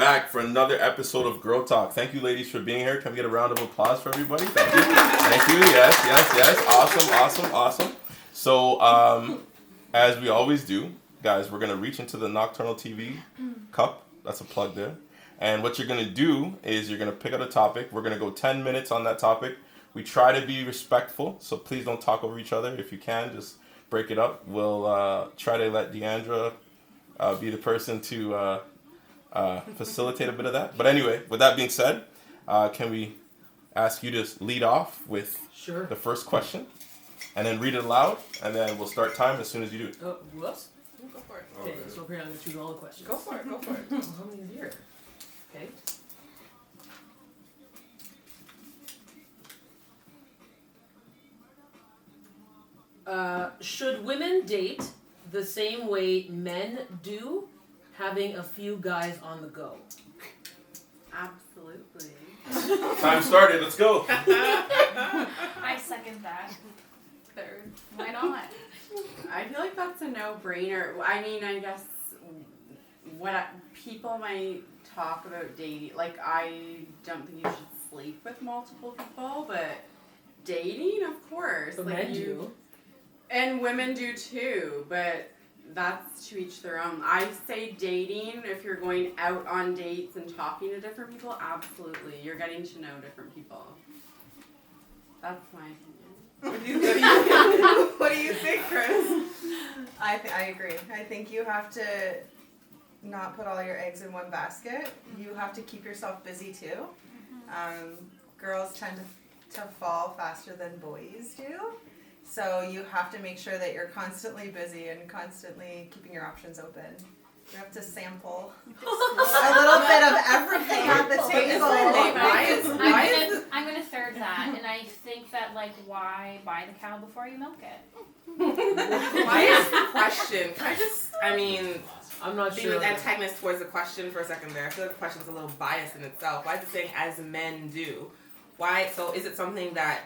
back for another episode of Girl Talk. Thank you, ladies, for being here. Can we get a round of applause for everybody? Thank you. Thank you. Yes. Awesome. So, as we always do, guys, we're going to reach into the Nokturnal TV cup. That's a plug there. And what you're going to do is you're going to pick out a topic. We're going to go 10 minutes on that topic. We try to be respectful, so please don't talk over each other. If you can, just break it up. We'll try to let Deandra be the person to facilitate a bit of that. But anyway, with that being said, can we ask you to lead off with the first question, and then read it aloud, and then we'll start time as soon as you do it. Whoops. Go for it. Okay, so here I'm going to choose all the questions. Go for it. How many is here? Okay. Should women date the same way men do, having a few guys on the go? Absolutely. Time started. Let's go. I second that. Third. Why not? I feel like that's a no-brainer. I mean, I guess people might talk about dating. Like, I don't think you should sleep with multiple people, but dating, of course. But like men do. And women do too, but that's to each their own. I say dating, if you're going out on dates and talking to different people, absolutely. You're getting to know different people. That's my opinion. What do you think, Chris? I agree. I think you have to not put all your eggs in one basket. You have to keep yourself busy too. Girls tend to fall faster than boys do. So you have to make sure that you're constantly busy and constantly keeping your options open. You have to sample a little bit of everything at the table. I'm gonna third that, and I think that why buy the cow before you milk it? Why is the question? I'm not being sure. antagonist towards the question for a second there. I feel like the question's a little biased in itself. Why is it saying as men do? Why? So is it something that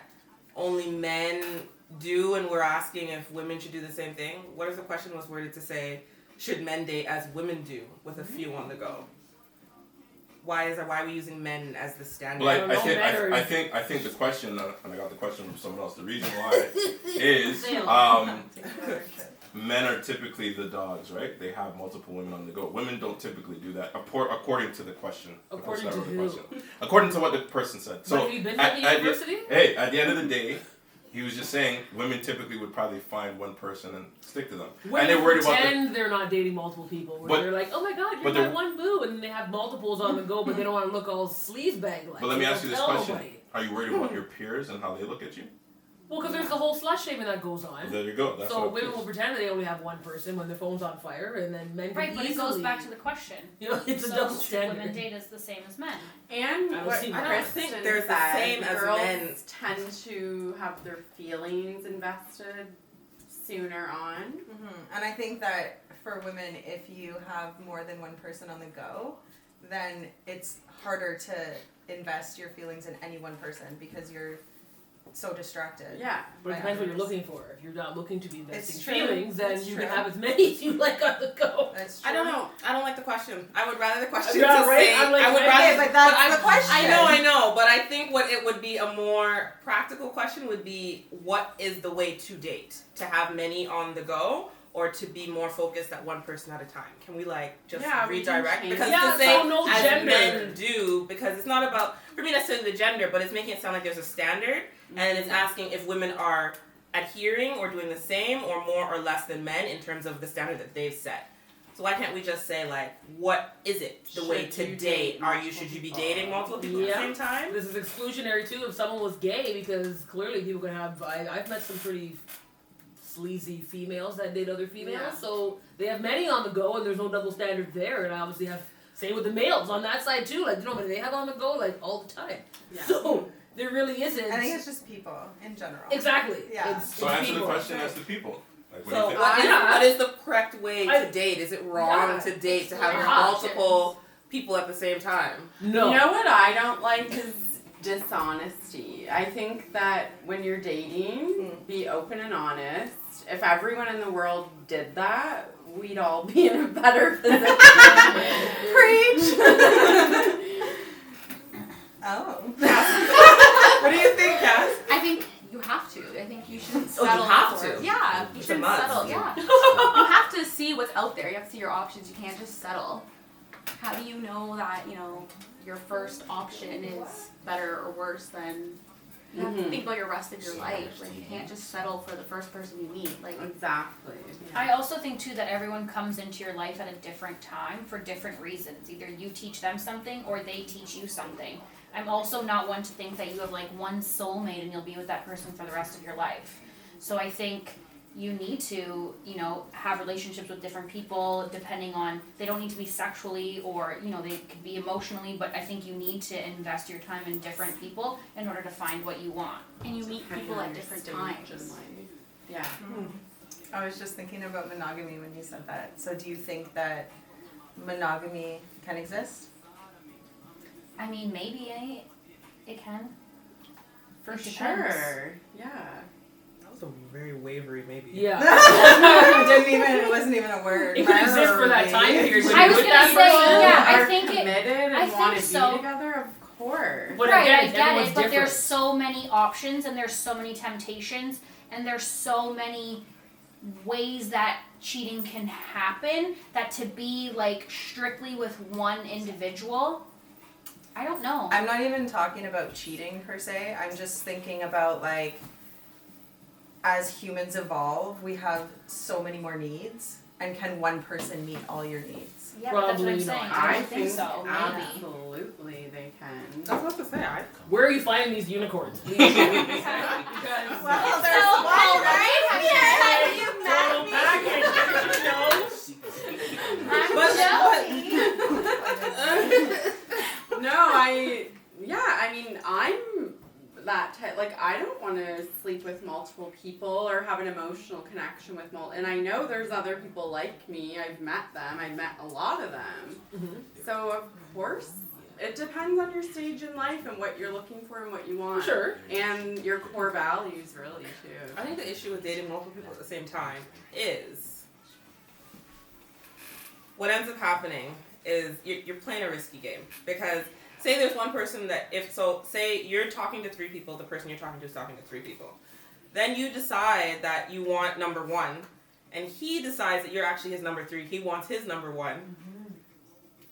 only men do, and we're asking if women should do the same thing? What if the question was worded to say, should men date as women do, with a few on the go? Why are we using men as the standard? Well, I think the question, and I got the question from someone else. The reason why is men are typically the dogs, right? They have multiple women on the go. Women don't typically do that, according to the question. According to who? According to what the person said. So have you been at the university? At the end of the day, he was just saying women typically would probably find one person and stick to them. Women and they're worried about they're not dating multiple people. They're like, oh my god, you're my one boo, and they have multiples on the go, but they don't want to look all sleazebag like. But let me ask you this question: nobody. Are you worried about your peers and how they look at you? Well, because there's the whole slut shaming that goes on. Well, there you go. That's so women will pretend that they only have one person when their phone's on fire, and then men can but it goes back to the question. It's a double standard. Women date is the same as men. And I think there's the same as girls men tend to have their feelings invested sooner on. And I think that for women, if you have more than one person on the go, then it's harder to invest your feelings in any one person because you're so distracted. Yeah. But it depends what you're looking for. If you're not looking to be investing It's true. feelings, then It's you true. can have as many as you like on the go. That's true. I don't know. I don't like the question. I would rather the question Yeah, to right? say. I'm like, I would okay, rather. but that's the question. I know. But I think what it would be a more practical question would be, what is the way to date? To have many on the go, or to be more focused at one person at a time? Can we just redirect? Because to say as gender. men do, because it's not about, for me, necessarily the gender, but it's making it sound like there's a standard, and it's asking if women are adhering or doing the same or more or less than men in terms of the standard that they've set. So why can't we just say what is it the way to date? Should you be dating multiple people at the same time? This is exclusionary too if someone was gay, because clearly people can have. I've met some pretty sleazy females that date other females, so they have many on the go, and there's no double standard there. And I obviously have same with the males on that side too. They have on the go all the time. Yeah. So there really isn't. I think it's just people in general. Exactly. Yeah. So answer the question as the people. So what is the correct way to date? Is it wrong to date to have multiple people at the same time? No. You know what I don't like is dishonesty. I think that when you're dating, be open and honest. If everyone in the world did that, we'd all be in a better position. Preach! Oh. What do you think, Cass? I think you have to. I think you shouldn't Oh, you settle. have for- to? Yeah, you It's a shouldn't must. settle. Yeah, you have to see what's out there. You have to see your options. You can't just settle. How do you know that your first option is better or worse than? You have to think about your rest of your life. Like you can't just settle for the first person you meet. Like Exactly. I also think too that everyone comes into your life at a different time for different reasons. Either you teach them something or they teach you something. I'm also not one to think that you have like one soulmate and you'll be with that person for the rest of your life. So I think you need to, have relationships with different people depending on, they don't need to be sexually or, they could be emotionally, but I think you need to invest your time in different people in order to find what you want. and you meet people at different times. Yeah. I was just thinking about monogamy when you said that. So do you think that monogamy can exist? I mean, maybe it can. For It depends. sure. Yeah. That was a very wavery maybe. Yeah. It wasn't even a word. It could exist for that time period. when I you're was with gonna that say, person. yeah, I Are think it- committed and I think want to so. be together, of course. But right, again, I get everyone's it, but different. there's so many options and there's so many temptations and there's so many ways that cheating can happen that to be like strictly with one individual, I don't know. I'm not even talking about cheating per se. I'm just thinking about like, as humans evolve, we have so many more needs. And can one person meet all your needs? Yeah, but that's what I'm Probably saying. not. I don't think so. Maybe. Absolutely they can. I was about to say, Where are you finding these unicorns? Because Well, there's one, right? Have you total package, I'm that type. Like, I don't want to sleep with multiple people or have an emotional connection with and I know there's other people like me. I've met them. I've met a lot of them. Mhm. So, of course, it depends on your stage in life and what you're looking for and what you want. Sure. And your core values, really, too. I think the issue with dating multiple people at the same time is what ends up happening is you're playing a risky game. Because say there's one person that say you're talking to 3 people, the person you're talking to is talking to 3 people. Then you decide that you want number 1, and he decides that you're actually his number 3. He wants his number 1.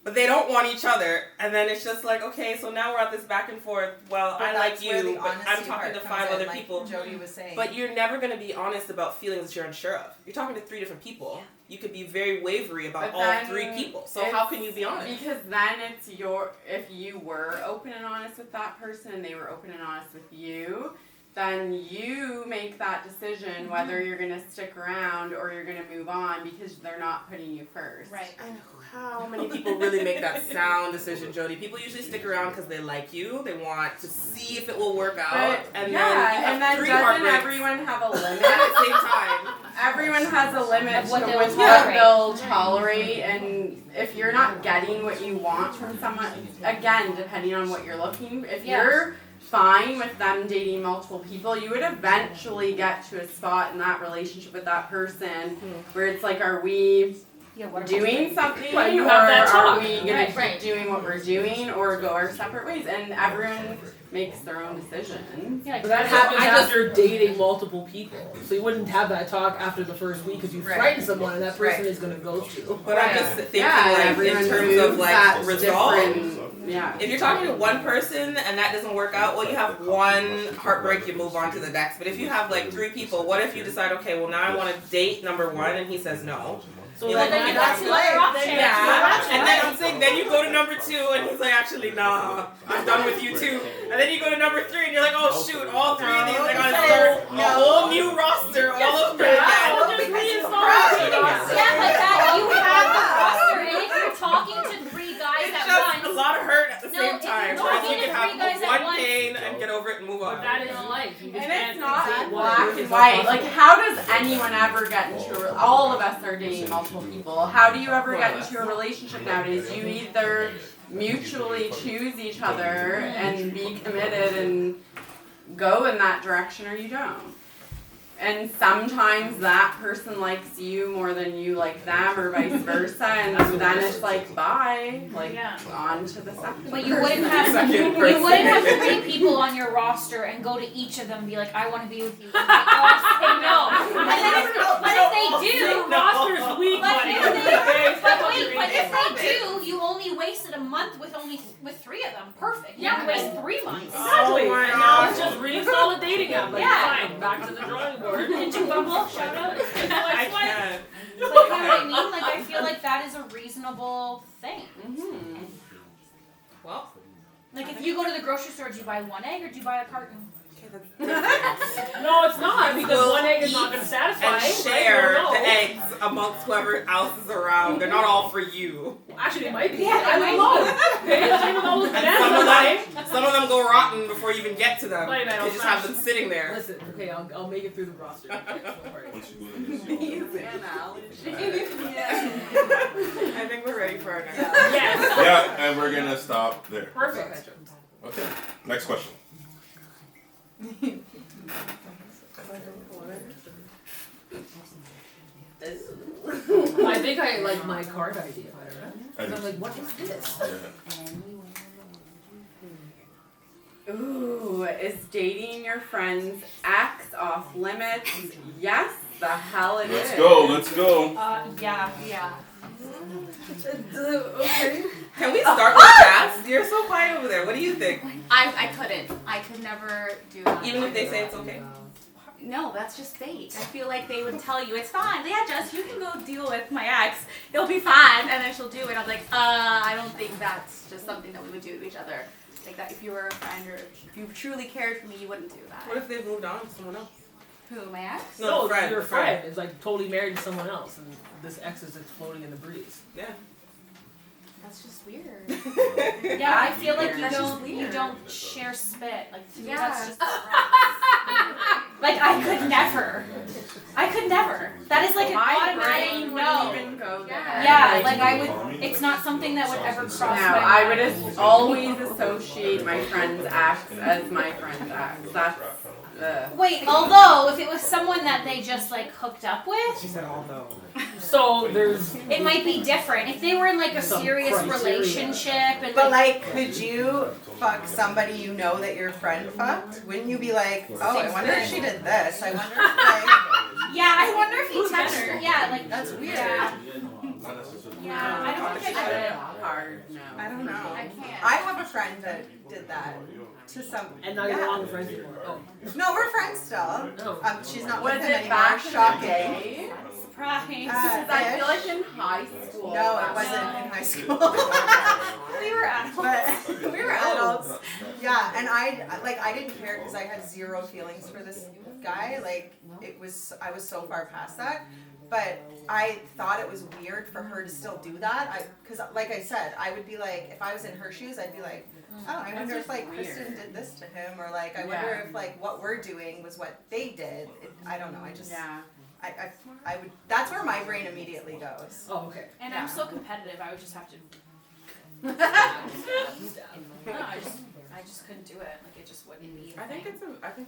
But they don't want each other, and then it's just like, okay, so now we're at this back and forth. Well, But I like that's where you, the but I'm honesty talking part to comes 5 in, other like people. Jody was saying. But you're never going to be honest about feelings that you're unsure of. You're talking to 3 different people. You could be very wavery about But all then 3 people. So how can you be honest? Because then it's if you were open and honest with that person and they were open and honest with you, then you make that decision whether you're going to stick around or you're going to move on because they're not putting you first. Right. And how many people really make that sound decision, Jody? People usually stick around because they like you. They want to see if it will work out. But, And yeah, then you have and then 3 doesn't heartbreaks everyone have a limit? at the same time. Everyone has a limit Of what to they'll what tolerate. they'll tolerate, and if you're not getting what you want from someone, again, depending on what you're looking, if Yeah. you're fine with them dating multiple people, you would eventually get to a spot in that relationship with that person where it's like, are we Yeah, what doing something, Right, you or have that are talk. we gonna Right, keep right. doing what we're doing, or go our separate ways? And everyone makes their own decisions. Yeah, But that happens after dating multiple people. So you wouldn't have that talk after the first week because you Right. frightened someone and that person Right. is going to ghost you. But I'm just thinking, Yeah, like, everyone in terms moves of, like, at resolve. different- Yeah. If you're talking to one person and that doesn't work out, well, you have one heartbreak, you move on to the next. But if you have like 3 people, what if you decide, okay, well now I want to date number 1 and he says no? So You like, like, then okay, that's that's another option. Yeah, and then I'm saying, then you go to number 2 and he's like, actually, nah, I'm done with you too. And then you go to number 3 and you're like, oh shoot, all 3 of these, I gotta start a whole new roster all over again. Yeah, but that you have the roster, and if you're talking to 3 guys It's at just a once, lot of hurt at the No, same if time. you're Whereas talking you to can 3 guys have at one once- pain and get over it and move on. But that is life. You just And can't it's not say what black is and not white. possible. Like, how does anyone ever get into all of us are dating multiple people. How do you ever get into a relationship nowadays? You either mutually choose each other and be committed and go in that direction, or you don't. And sometimes that person likes you more than you like them, or vice versa, and then it's like bye, like Yeah. on to the second. But you person. wouldn't have 3 people on your roster and go to each of them and be like, I want to be with you. And they all say no. But if they do, Roster's weak, but buddy. if they do, you only wasted a month with 3 of them. Perfect. You Yeah. waste 3 months. Exactly. Oh my And now God. it's just reinstall the dating app. Like, Yeah. fine, back to the drawing board. Did you Bumble? Shout out. I can't. Like, you know what I mean? Like, I feel like that is a reasonable thing. Mhm. Well, Like, if you go to the grocery store, do you buy 1 egg or do you buy a carton? No, it's not, because We'll 1 egg is not going to satisfy. and right? share No. the eggs amongst whoever else is around. They're not all for you. Actually, it might be. Yeah, I it don't might know. Okay, same with all those And bananas. some of them go rotten before you even get to them. Wait a minute, They just have them sitting there. Listen, okay, I'll make it through the roster. Don't worry. Once you go in this, you'll- I think we're ready for our next. Yes. Yeah, and we're gonna stop there. Perfect. Okay. Next question. I think I like my card idea better. Because I'm like, what is this? Yeah. Ooh, is dating your friend's ex off limits? Yes, the hell it is. Let's go. Let's go. Yeah. Yeah. Okay. Can we start with Cass? You're so quiet over there. What do you think? I couldn't. I could never do that. Even if they say it's okay? No, that's just fake. I feel like they would tell you it's fine. Yeah, Jess, you can go deal with my ex. It'll be fine, and then she'll do it. I'm like, I don't think that's just something that we would do to each other. Like that, if you were a friend or if you truly cared for me, you wouldn't do that. What if they've moved on to someone else? Who, my ex? No, friend, your friend. friend is like totally married to someone else, and this ex is just floating in the breeze. Yeah. That's just weird. Yeah, I feel like That's just you weird. don't share spit. Like to me, Yeah. that's just like I could never. That is like an My automatic brain no. wouldn't even go there. Yeah, like I would. It's not something that would ever cross No, my mind. I would always associate my friend's ex as my friend's ex. That's Wait, although if it was someone that they just like hooked up with, She said although. So there's it might be different. If they were in like a Some serious criteria. relationship and But like, like, could you fuck somebody you know that your friend fucked? Wouldn't you be like, oh, I wonder if she did this. I wonder if like, yeah, I wonder if he Who's touched better? her. Yeah, like that's weird. Yeah, Not necessarily. yeah. I don't think I could. hard no. I don't know. I can't. I have a friend that did that to some. and now you're no yeah. longer friends anymore. Oh, No, we're friends still. no. She's not Was with him it anymore. back in the Shocking. day? Surprise. Because I feel like in high school. No, it wasn't in high school. We were adults. But we were adults. Yeah, and I didn't care because I had zero feelings for this guy. Like I was so far past that. But I thought it was weird for her to still do that. Because like I said, I would be like, if I was in her shoes, I'd be like, oh, I wonder if like Kristen did this to him, or like I wonder if like what we're doing was what they did. I don't know. I just Yeah. I would. That's where my brain immediately goes. Oh, okay. And I'm so competitive. I would just have to. No, I just couldn't do it. Like it just wouldn't be. I think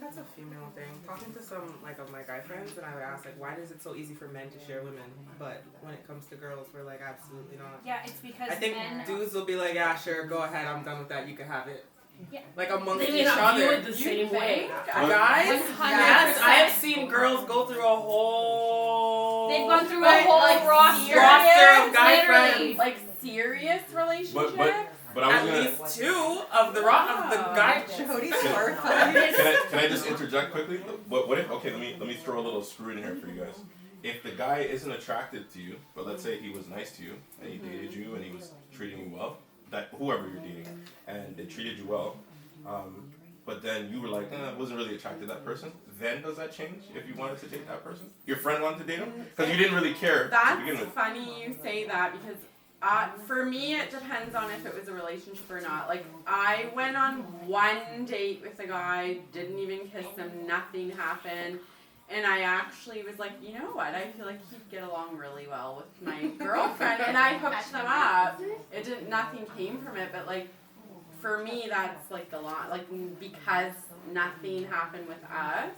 that's a female thing. Talking to some like of my guy friends, and I would ask like, why is it so easy for men to share women, but when it comes to girls, we're like, absolutely not. Yeah, it's because I think men. dudes will be like, yeah, sure, go ahead, I'm done with that, you can have it. Yeah. Like amongst They may each not view other. it the same way. Guys, 100%. yes, I have seen girls go through a whole. They've gone through a like, whole like, roster. roster of guy Literally. friends. Like serious relationship? But I was At gonna. least 2 of the guy. Jody's horrified. Can I just interject quickly? What if? Okay, let me throw a little screw in here for you guys. If the guy isn't attracted to you, but let's say he was nice to you and he dated you and he was treating you well, that whoever you're dating, and they treated you well, but then you were like, I wasn't really attracted to that person. Then does that change if you wanted to date that person? Your friend wanted to date him because you didn't really care to begin That's with. funny you say that because for me it depends on if it was a relationship or not. Like I went on one date with a guy, didn't even kiss him, nothing happened. And I actually was like, you know what? I feel like he'd get along really well with my girlfriend, and I hooked them up. Nothing came from it, but like, for me, that's like a lot. Like because nothing happened with us,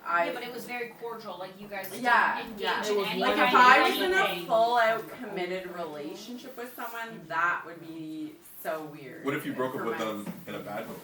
Yeah, but it was very cordial. Like you guys didn't Yeah, engage yeah. in It was any Like one if kind I of was in a anything. full out committed relationship with someone, that would be so weird. What if you broke up for with my- them in a bad way?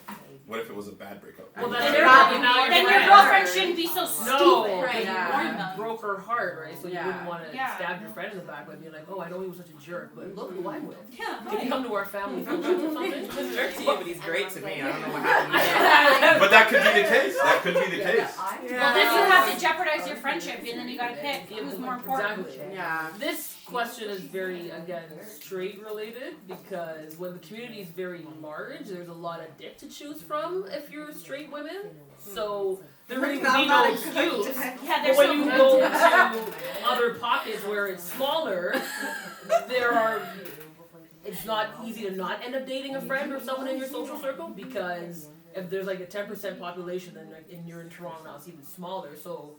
What if it was a bad breakup? Well, Then that's your, different. Now you're then your friends. girlfriend shouldn't be so stupid. No, Right, because yeah. you warned them. Broke her heart, right? So you Yeah. wouldn't want to Yeah. stab your friend in the back by being like, "Oh, I know he was such a jerk, but look who I'm with. Yeah. Can you come to our family functions or something?" He's a jerk to you, but he's great to me. I don't know what happened there. But that could be the case. That could be the case. Well, then you have to jeopardize your friendship, and then you gotta pick who's more important. Exactly. Yeah. This question is very, again, straight related because when the community is very large, there's a lot of dick to choose from if you're straight women. So there really would be no excuse. Yeah, But there's when so you good go to- to other pockets where it's smaller, it's not easy to not end up dating a friend or someone in your social circle because if there's like a 10% population, then like, and you're in Toronto now, it's even smaller. So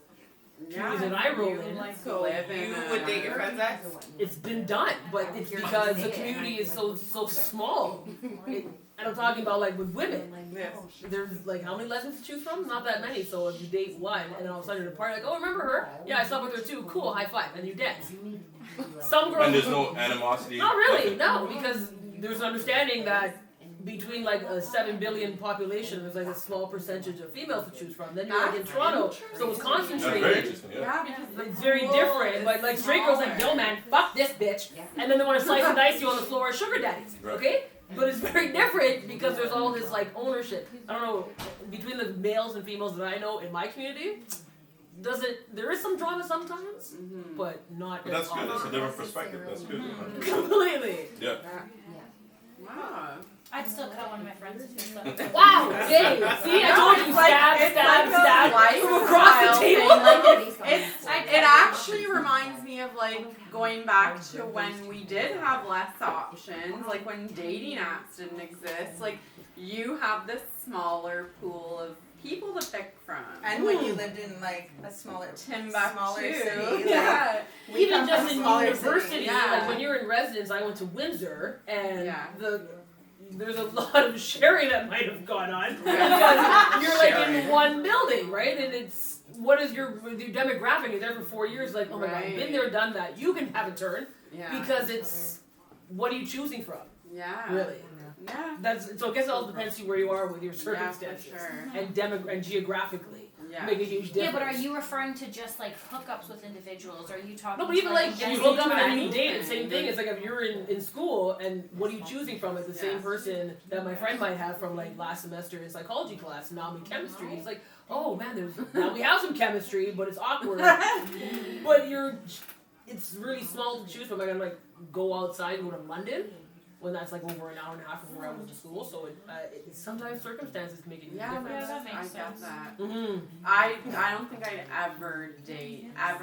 communities that I roll in, So you would date your friend's ex? it's been done, but it's because the community is so small. And I'm talking about like with women. Yes. There's like how many lesbians to choose from? Not that many. So if you date one and then all of a sudden you're at a party, like, oh, remember her? Yeah, I slept with her too. Cool, high five, and you dance. Some girls. And there's no animosity. Not really, no, because there's an understanding that between like a 7 billion population, there's like a small percentage of females to choose from. Then you're like in Toronto, so it's That's very concentrated. interesting. Yeah. Yeah, because the It's very pool different. is Like straight girls like, yo man, fuck this bitch, and then they want to slice and dice you on the floor as sugar daddies. Right. Okay? But it's very different because there's all this like ownership. I don't know, between the males and females that I know in my community, there is some drama sometimes, but not But that's as good. It's a often. different perspective. That's good. Completely. Yeah. wow. I'd still cut one of my friends if you're so. Wow, Jay. See, I told you, It's like- stab, it's stab, like a stab from across lifestyle the table. thing, like It it actually reminds me of like going back to when we did have less options, like when dating apps didn't exist. Like you have this smaller pool of people to pick from. And when you lived in like a smaller Timbuktu. city, Yeah. we Even come just from a in smaller university, city. Yeah. like when you're in residence, I went to Windsor, and Yeah. there's a lot of sharing that might have gone on because you're like in Sharing. one building, right? And it's what is your demographic? You're there for 4 years, like oh my god, Right. been there, done that. You can have a turn Yeah. because it's what are you choosing from, Yeah. really? Yeah. That's so. I guess it all depends on where you are with your Yeah, for circumstances sure. and geographically Yeah. make a huge difference. Yeah, but are you referring to just like hookups with individuals? Or are you talking? No, but even like if you just hook up and then you anything. date, the same thing. It's like if you're in school and what are you choosing from? Is the same Yeah. person that my friend might have from like last semester in psychology class, now I'm in chemistry. It's like, oh man, now we have some chemistry, but it's awkward. But it's really small to choose from. Like I'm like go outside and go to London when that's like over an hour and a half from where I went to school. So sometimes circumstances make a huge Yeah, difference. that makes I sense. get that. Mm-hmm. I don't think I'd ever date a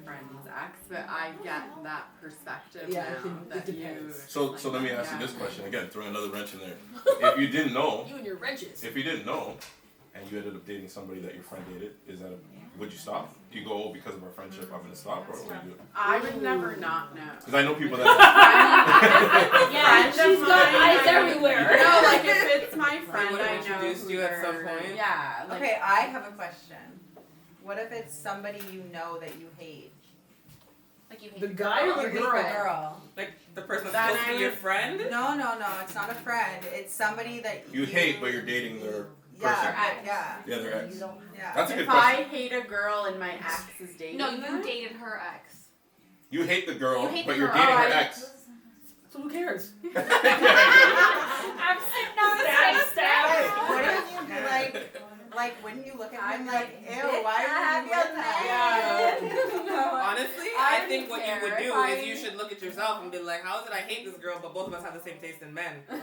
friend's ex, but I get that perspective Yeah, now it that you. depends. So let me ask you Yeah. this question again. Throwing another wrench in there. If you didn't know, You and your wrenches. if you didn't know, and you ended up dating somebody that your friend dated, would you stop? Do you go, oh, because of our friendship, I'm gonna stop, or what do you do? I would never not know. Because I know people that. Yeah, Friend of She's got mine, eyes like- everywhere. No, like if it's my friend, would've I know introduced who you at some they're- point? Yeah. Like, Okay, I have a question. What if it's somebody you know that you hate? Like you hate The guy or You the hate the girl? girl. Like the person that's Then supposed to I be your would- friend? No, it's not a friend. It's somebody that You hate, but you're dating their person. Yeah. Yeah, their ex. Yeah. That's a good if question. I hate a girl and my ex is dating No, you her, dated her ex. You hate the girl, You hate but the you're girl. dating Oh, her I- ex. So who cares? I'm sitting on the Stab, stab. Like, wouldn't you be like, wouldn't you look at him like, ew, why are you with that? Honestly, I I think wouldn't what you would care do if I- is you should look at yourself and be like, how is it I hate this girl, but both of us have the same taste in men? Okay.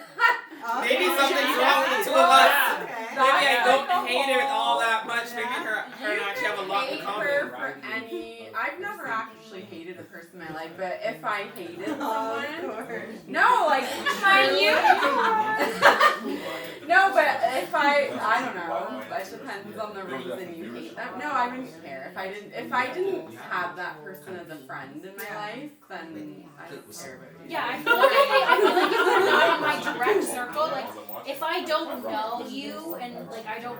Maybe something's Yeah. wrong with the two of us. Okay. Maybe I don't That's hate her all that much. Maybe her You and I actually have a lot in hate common. her for any. I've never actually hated a person in my life, but if I hated someone, no, like no, but if I don't know. It depends on the reason you hate them. No, I wouldn't care if I didn't have that person as a friend in my life, then I don't care about you. Yeah, I feel like if you're not in my direct circle, like if I don't know you and like I don't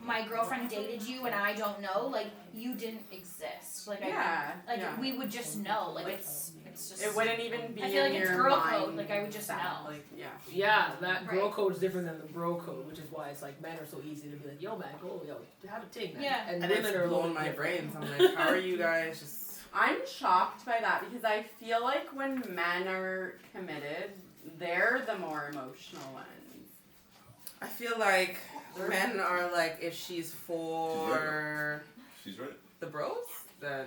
my girlfriend dated you and I don't know, like you didn't exist. Like we would just know. Like it's just. It wouldn't even be. I feel like in it's your girl mind code. Like I would just know. Like Yeah, that girl Right. code is different than the bro code, which is why it's like men are so easy to be like, yo man, go, yo, have a ting, man. Yeah. And And women it's are a little blowing my different. brains. I'm like, how are you guys just? I'm shocked by that because I feel like when men are committed, they're the more emotional ones. I feel like men are like, if she's for She's right. the bros, then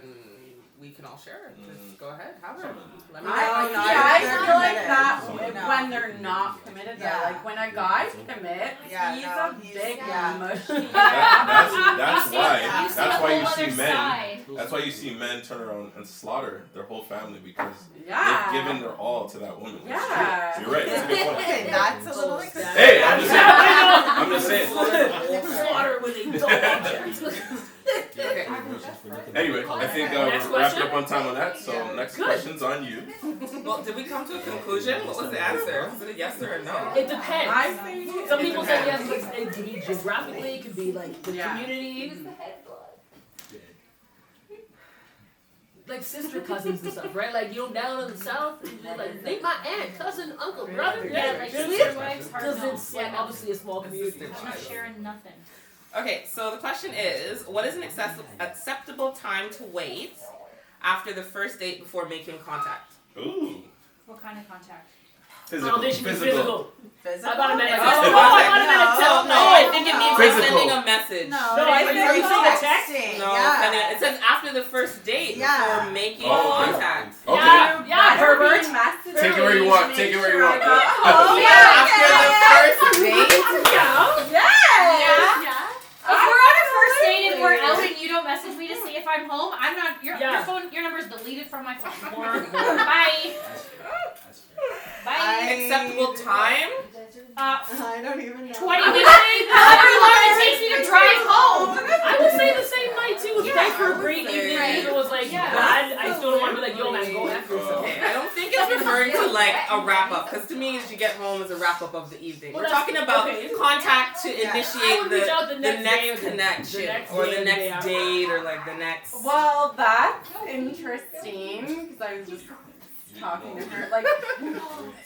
we can all share it. Just go ahead, have her. Let me No, know how you not feel. I if they're feel like committed. that No. when they're not committed. Yeah. Though. Like when a guy commits, Yeah, he's no, a he's- big yeah. mushy. That's why. You see That's a why you whole see other men. side. That's why you see men turn around and slaughter their whole family because Yeah. they've given their all to that woman. It's Yeah. true. You're right. That's a good point. Okay, that's a little excessive. Hey, I'm just saying. I'm just saying. Slaughter with a dull object. Okay. Anyway, I think Next we're wrapping question? up on time on that. So Yeah. next Good. question's on you. Well, did we come to a conclusion? What was the answer? Was it a yes or a no? It depends. I think Some It people say yes, depends. but it could be geographically, it could be like the Yeah. community. Like sister cousins and stuff, right? Like down in the south, and you're like think my aunt, cousin, uncle, brother. Yeah, like Because sister wives, hard no. it's like obviously a small community. She's sharing nothing. Okay, so the question is, what is an acceptable time to wait after the first date before making contact? Ooh. What kind of contact? Physical. Physical. Physical? I thought it meant like, Oh, oh, I thought it meant a no, tell. No, I think it means like Physical. sending a message. No, No, I are you think saying a text? texting. No, Yeah. sending it says after the first date Yeah. before making Oh, contact. Okay. Yeah, pervert. Take it where you want. Take it where you want. Oh, Yeah, yeah. after the first date. Yeah. Yeah. If we're on a first date and we're Absolutely. out and you don't message me to see if I'm home, I'm not. Your phone, your number's deleted from my phone. Bye. Bye. Acceptable time? I don't even know. 20 minutes. However long it takes me to drive home. I would say the same night too. If thanks for a great say, evening. right. If it was like Yeah. bad, I still don't want to be like, yo man, go after yourself. Okay, I don't think it's referring to like a wrap up, because to me, as you get home is a wrap up of the evening. Well, We're that's- talking about okay. contact to Yeah. I initiate would reach out the next day or the connection next or day the or the day next after. date or like the next. Well, that's interesting because I was just talking to her. Like,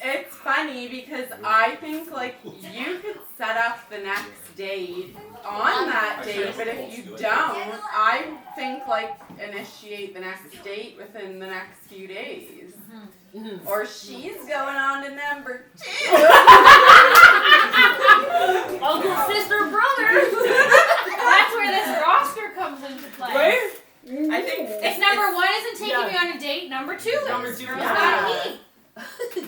it's funny because I think like you could set up the next date on that date, but if you don't, I think like initiate the next date within the next few days. Or she's going on to number 2. Uncle, sister, brother. That's where this roster comes into play. Right? I think If number 1 isn't taking me on a date, number 2 is. Number two, Girls yeah. gotta eat.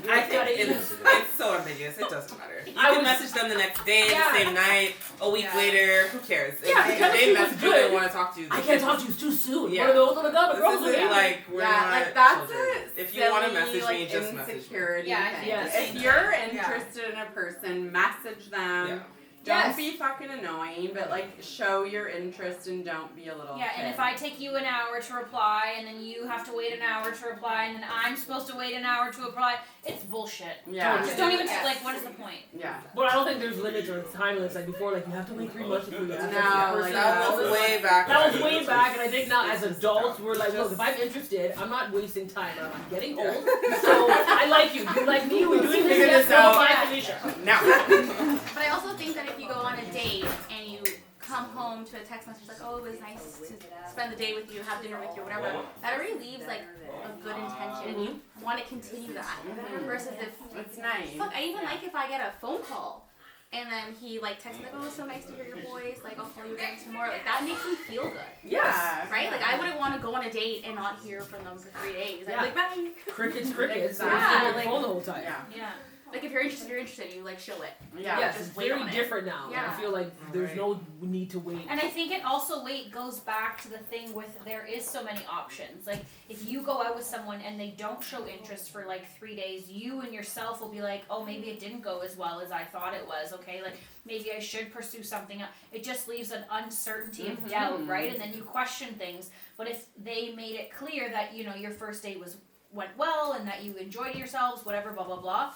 I think it's so ambiguous. It doesn't matter. You I can would- message them the next day, Yeah. the same night, a week Yeah. later. Who cares? Yeah, If because they she was message you, good. they want to talk to you. I can't talk to you too soon. Yeah. One of those on the gun, but This girls isn't are like we're Yeah, not like that's children. a If you want to silly, message like, me, just message me. insecurity Yeah, I thing. think Yes. If you're interested in a person, message them. Yeah. Don't Yes. be fucking annoying, but like show your interest and don't be a little Yeah, and kid. if I take you an hour to reply, and then you have to wait an hour to reply, and then I'm supposed to wait an hour to reply, it's bullshit. Yeah. Just don't even Yes. like. What is the point? Yeah. But I don't think there's limits or time limits. Like before, like you have to wait 3 months before you ask No, that like, That was way back. That was way back, and I think now as adults, we're like, look, if I'm interested, I'm not wasting time. I'm getting old, so I like you. You like me. We're doing Figure this. this Let's go out. find Felicia. Now. But I also think that if you go on a date and you come home to a text message like, oh, it was nice to spend the day with you, have dinner with you, whatever, that already leaves like a good intention. You want to continue that. Versus if, It's nice. fuck, I even like if I get a phone call and then he like texts me like, oh, it's so nice to hear your voice, like I'll call you again tomorrow. Like that makes me feel good. Yeah. Right? Like I wouldn't want to go on a date and not hear from them for 3 days. Yeah. I'd be like, bye. Crickets. Exactly. Yeah, like- phone the whole time. Yeah. Yeah. Like if you're interested, you like show it. Yeah. Yes, just it's wait very on it. different now. Yeah. I feel like there's no need to wait. And I think it also goes back to the thing with there is so many options. Like if you go out with someone and they don't show interest for like 3 days, you and yourself will be like, oh, maybe it didn't go as well as I thought it was. Okay, like maybe I should pursue something else. It just leaves an uncertainty of doubt, right? And then you question things. But if they made it clear that your first date went well and that you enjoyed yourselves, whatever, blah blah blah,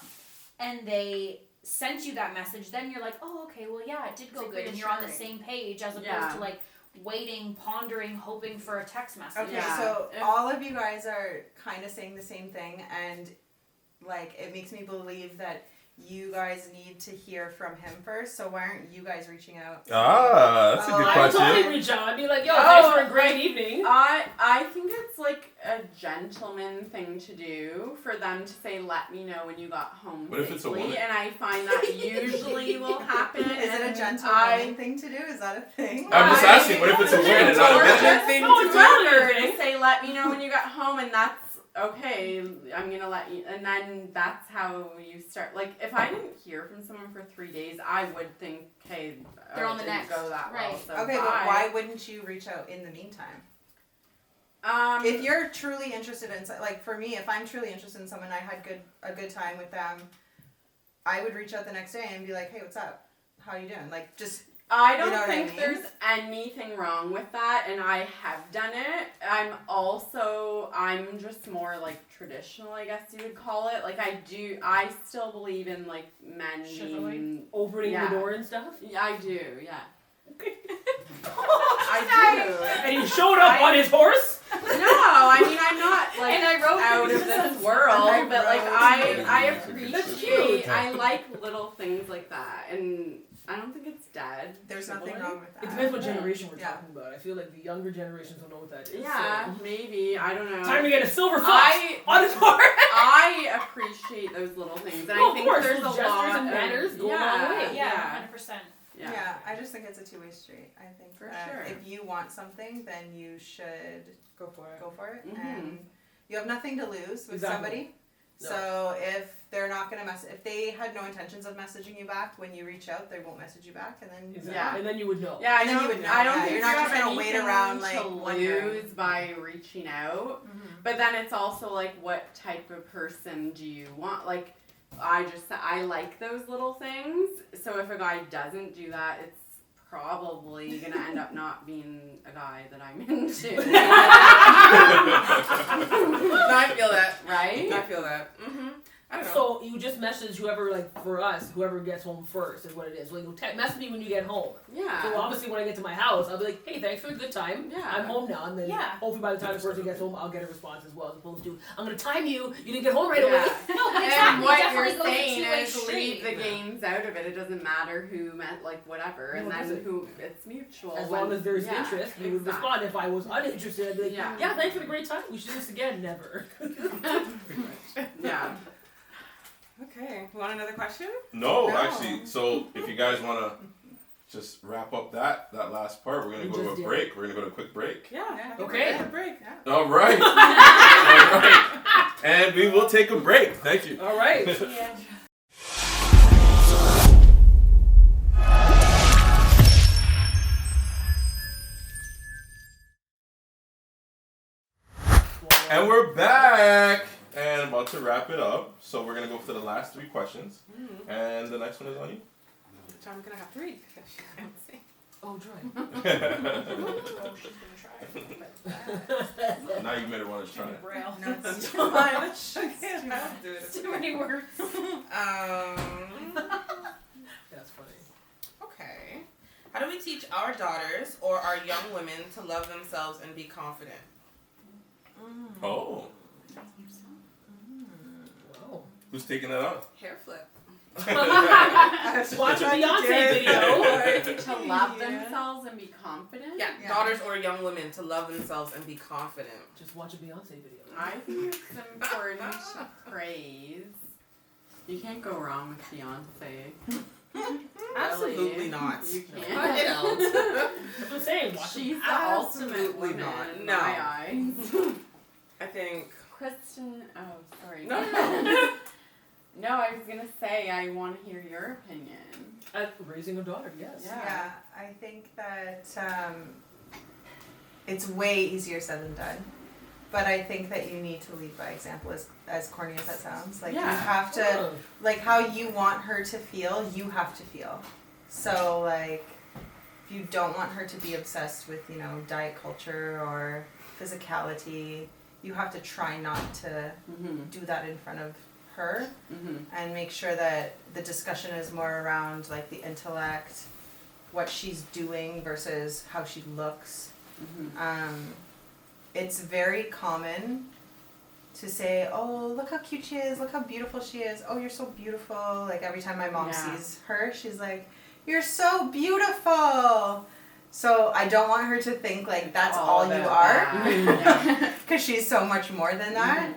and they sent you that message, then you're like, oh, okay, well, yeah, it did go It's good, and you're on the reassuring. same page as opposed Yeah. to like waiting, pondering, hoping for a text message. Okay, Yeah. so If- all of you guys are kind of saying the same thing, and like it makes me believe that you guys need to hear from him first. So why aren't you guys reaching out? That's a good Oh, I would question. totally reach out. I'd be like, yo, Oh, thanks for a great evening. I think it's like a gentleman thing to do for them to say, let me know when you got home What if it's a safely, woman? and I find that usually will happen. Is it a and gentleman thing to do? Is that a thing? I'm just asking, what if it's a woman and not a Gorgeous man? thing No, to it's totally her a thing. to say, let me know when you got home, and that's okay. I'm gonna let you, and then that's how you start. Like, if I didn't hear from someone for 3 days, I would think, hey, They're on it the didn't next. go that well. Right. So Okay, but bye. why wouldn't you reach out in the meantime? If you're truly interested in, like for me, if I'm truly interested in someone, I had a good time with them, I would reach out the next day and be like, hey, what's up? How you doing? Like, just I don't You know what I think mean? there's anything wrong with that, and I have done it. I'm just more like traditional, I guess you would call it. Like I still believe in like men Chivalry? being, Opening Yeah. the door and stuff. yeah, I do, yeah. Okay. I do. And he showed up on his horse. No, I mean I'm not like And I wrote out of this world, I but like wrote I That's appreciate, cute. I like little things like that, and I don't think it's dead. there's nothing Chivalry. wrong with It that. depends what generation we're Yeah. talking about. I feel like the younger generations don't know what that is. Yeah, so. maybe, I don't know. Time to get a silver fox I- on his horse. I appreciate those little things, and Well, I of think course, there's a those lot gestures and of manners go a long yeah, way. Yeah, yeah, 100%. Yeah. I just think it's a two-way street. I think For that sure. if you want something, then you should Go for it. go for it, Mhm. and you have nothing to lose with Exactly. somebody. No. So if they're not gonna if they had no intentions of messaging you back when you reach out, they won't message you back, and then Exactly. Yeah. And then you would know. Yeah, I And then you don't, would know, I don't yeah, think you're not you just have gonna wait anything around, like, to wondering. lose by reaching out. Mm-hmm. But then it's also like, what type of person do you want? Like, I like those little things. So if a guy doesn't do that, it's probably gonna end up not being a guy that I'm into. No, I feel that. Right? I feel that. I don't know. So you just message whoever, like for us, whoever gets home first is what it is. Like, message me when you get home. Yeah. So obviously when I get to my house, I'll be like, hey, thanks for a good time. Yeah. I'm home now. And then Yeah. hopefully by the time the person gets home, I'll get a response as well. As opposed to, I'm going to time you. You didn't get home right away. Yeah. No, but And exactly. what Definitely you're goes a saying two-way is street. leave the games out of it. It doesn't matter who meant like whatever, and No, it then doesn't. who it's mutual. As when- long as there's yeah, interest, you would exactly. respond. If I was uninterested, I'd be like, Yeah. yeah, thanks for the great time. We should do this again. Never. Yeah. Okay. Want another question? No, No. actually. So if you guys want to just wrap up that last part, we're gonna We go to just a did. break. We're gonna go to a quick break. Yeah. Okay. Have a break. All right. All right. And we will take a break. Thank you. All right. Yeah. And we're back. And about to wrap it up. So we're gonna go for the last 3 questions. And the next one is on you. Which I'm gonna have to read because she can't see. Oh, try. Now you made her want to try it. Braille. No, it's Too much. Okay, I'll do it. Too many words. That's funny. Okay. How do we teach our daughters or our young women to love themselves and be confident? Oh, Wow. who's taking that on? Hair flip. Watch a Beyonce video. To love themselves and be confident. Yeah, Yeah. daughters or young women to love themselves and be confident. Just watch a Beyonce video. I think it's important to praise. You can't go wrong with Beyonce. Absolutely Really. not. You What can't. else? That's what I'm saying. Watch She's a the ultimate Absolutely woman not. in No. my eyes. I think. Kristen, oh sorry. No. No, I was gonna say I want to hear your opinion. Raising a daughter, yes. Yeah, I think that it's way easier said than done. But I think that you need to lead by example, as corny as that sounds. Like, you Yeah. have to, like, how you want her to feel, you have to feel. So, like, if you don't want her to be obsessed with, you know, diet culture or physicality, you have to try not to Mm-hmm. do that in front of her, and make sure that the discussion is more around like the intellect, what she's doing versus how she looks. It's very common to say, oh, look how cute she is, look how beautiful she is, oh, you're so beautiful. Like every time my mom sees her, she's like, you're so beautiful. So I don't want her to think like that's all you are, because she's so much more than that.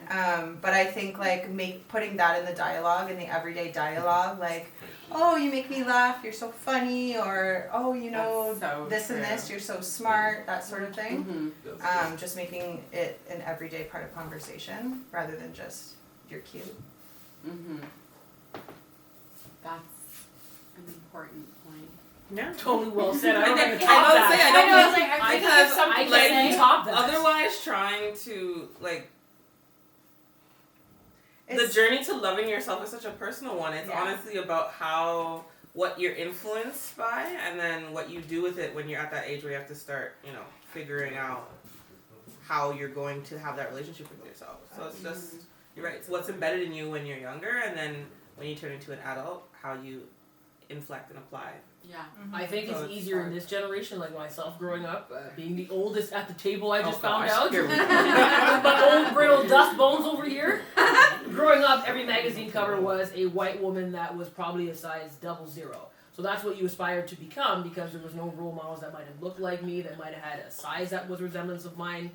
But I think like putting that in the dialogue, in the everyday dialogue, like, oh, you make me laugh, you're so funny, or oh, you know, so this true. and this, you're so smart, that sort of thing. Just making it an everyday part of conversation rather than just you're cute. That's an important point. Yeah. Totally well said. I don't I even think- top I that. was saying, I know, I was like, I think because there's something I to can say. top that. Otherwise, trying to like the journey to loving yourself is such a personal one. It's honestly about what you're influenced by, and then what you do with it when you're at that age where you have to start, you know, figuring out how you're going to have that relationship with yourself. So it's just, you're right, it's what's embedded in you when you're younger, and then when you turn into an adult, how you inflect and apply. Yeah. I think So it's it's easier in hard. this generation, like myself growing up, being the oldest at the table. I just found gosh, out. here we go. My old brittle dust bones over here. Growing up, every magazine cover was a white woman that was probably a size 00. So that's what you aspired to become, because there was no role models that might have looked like me, that might have had a size that was resemblance of mine.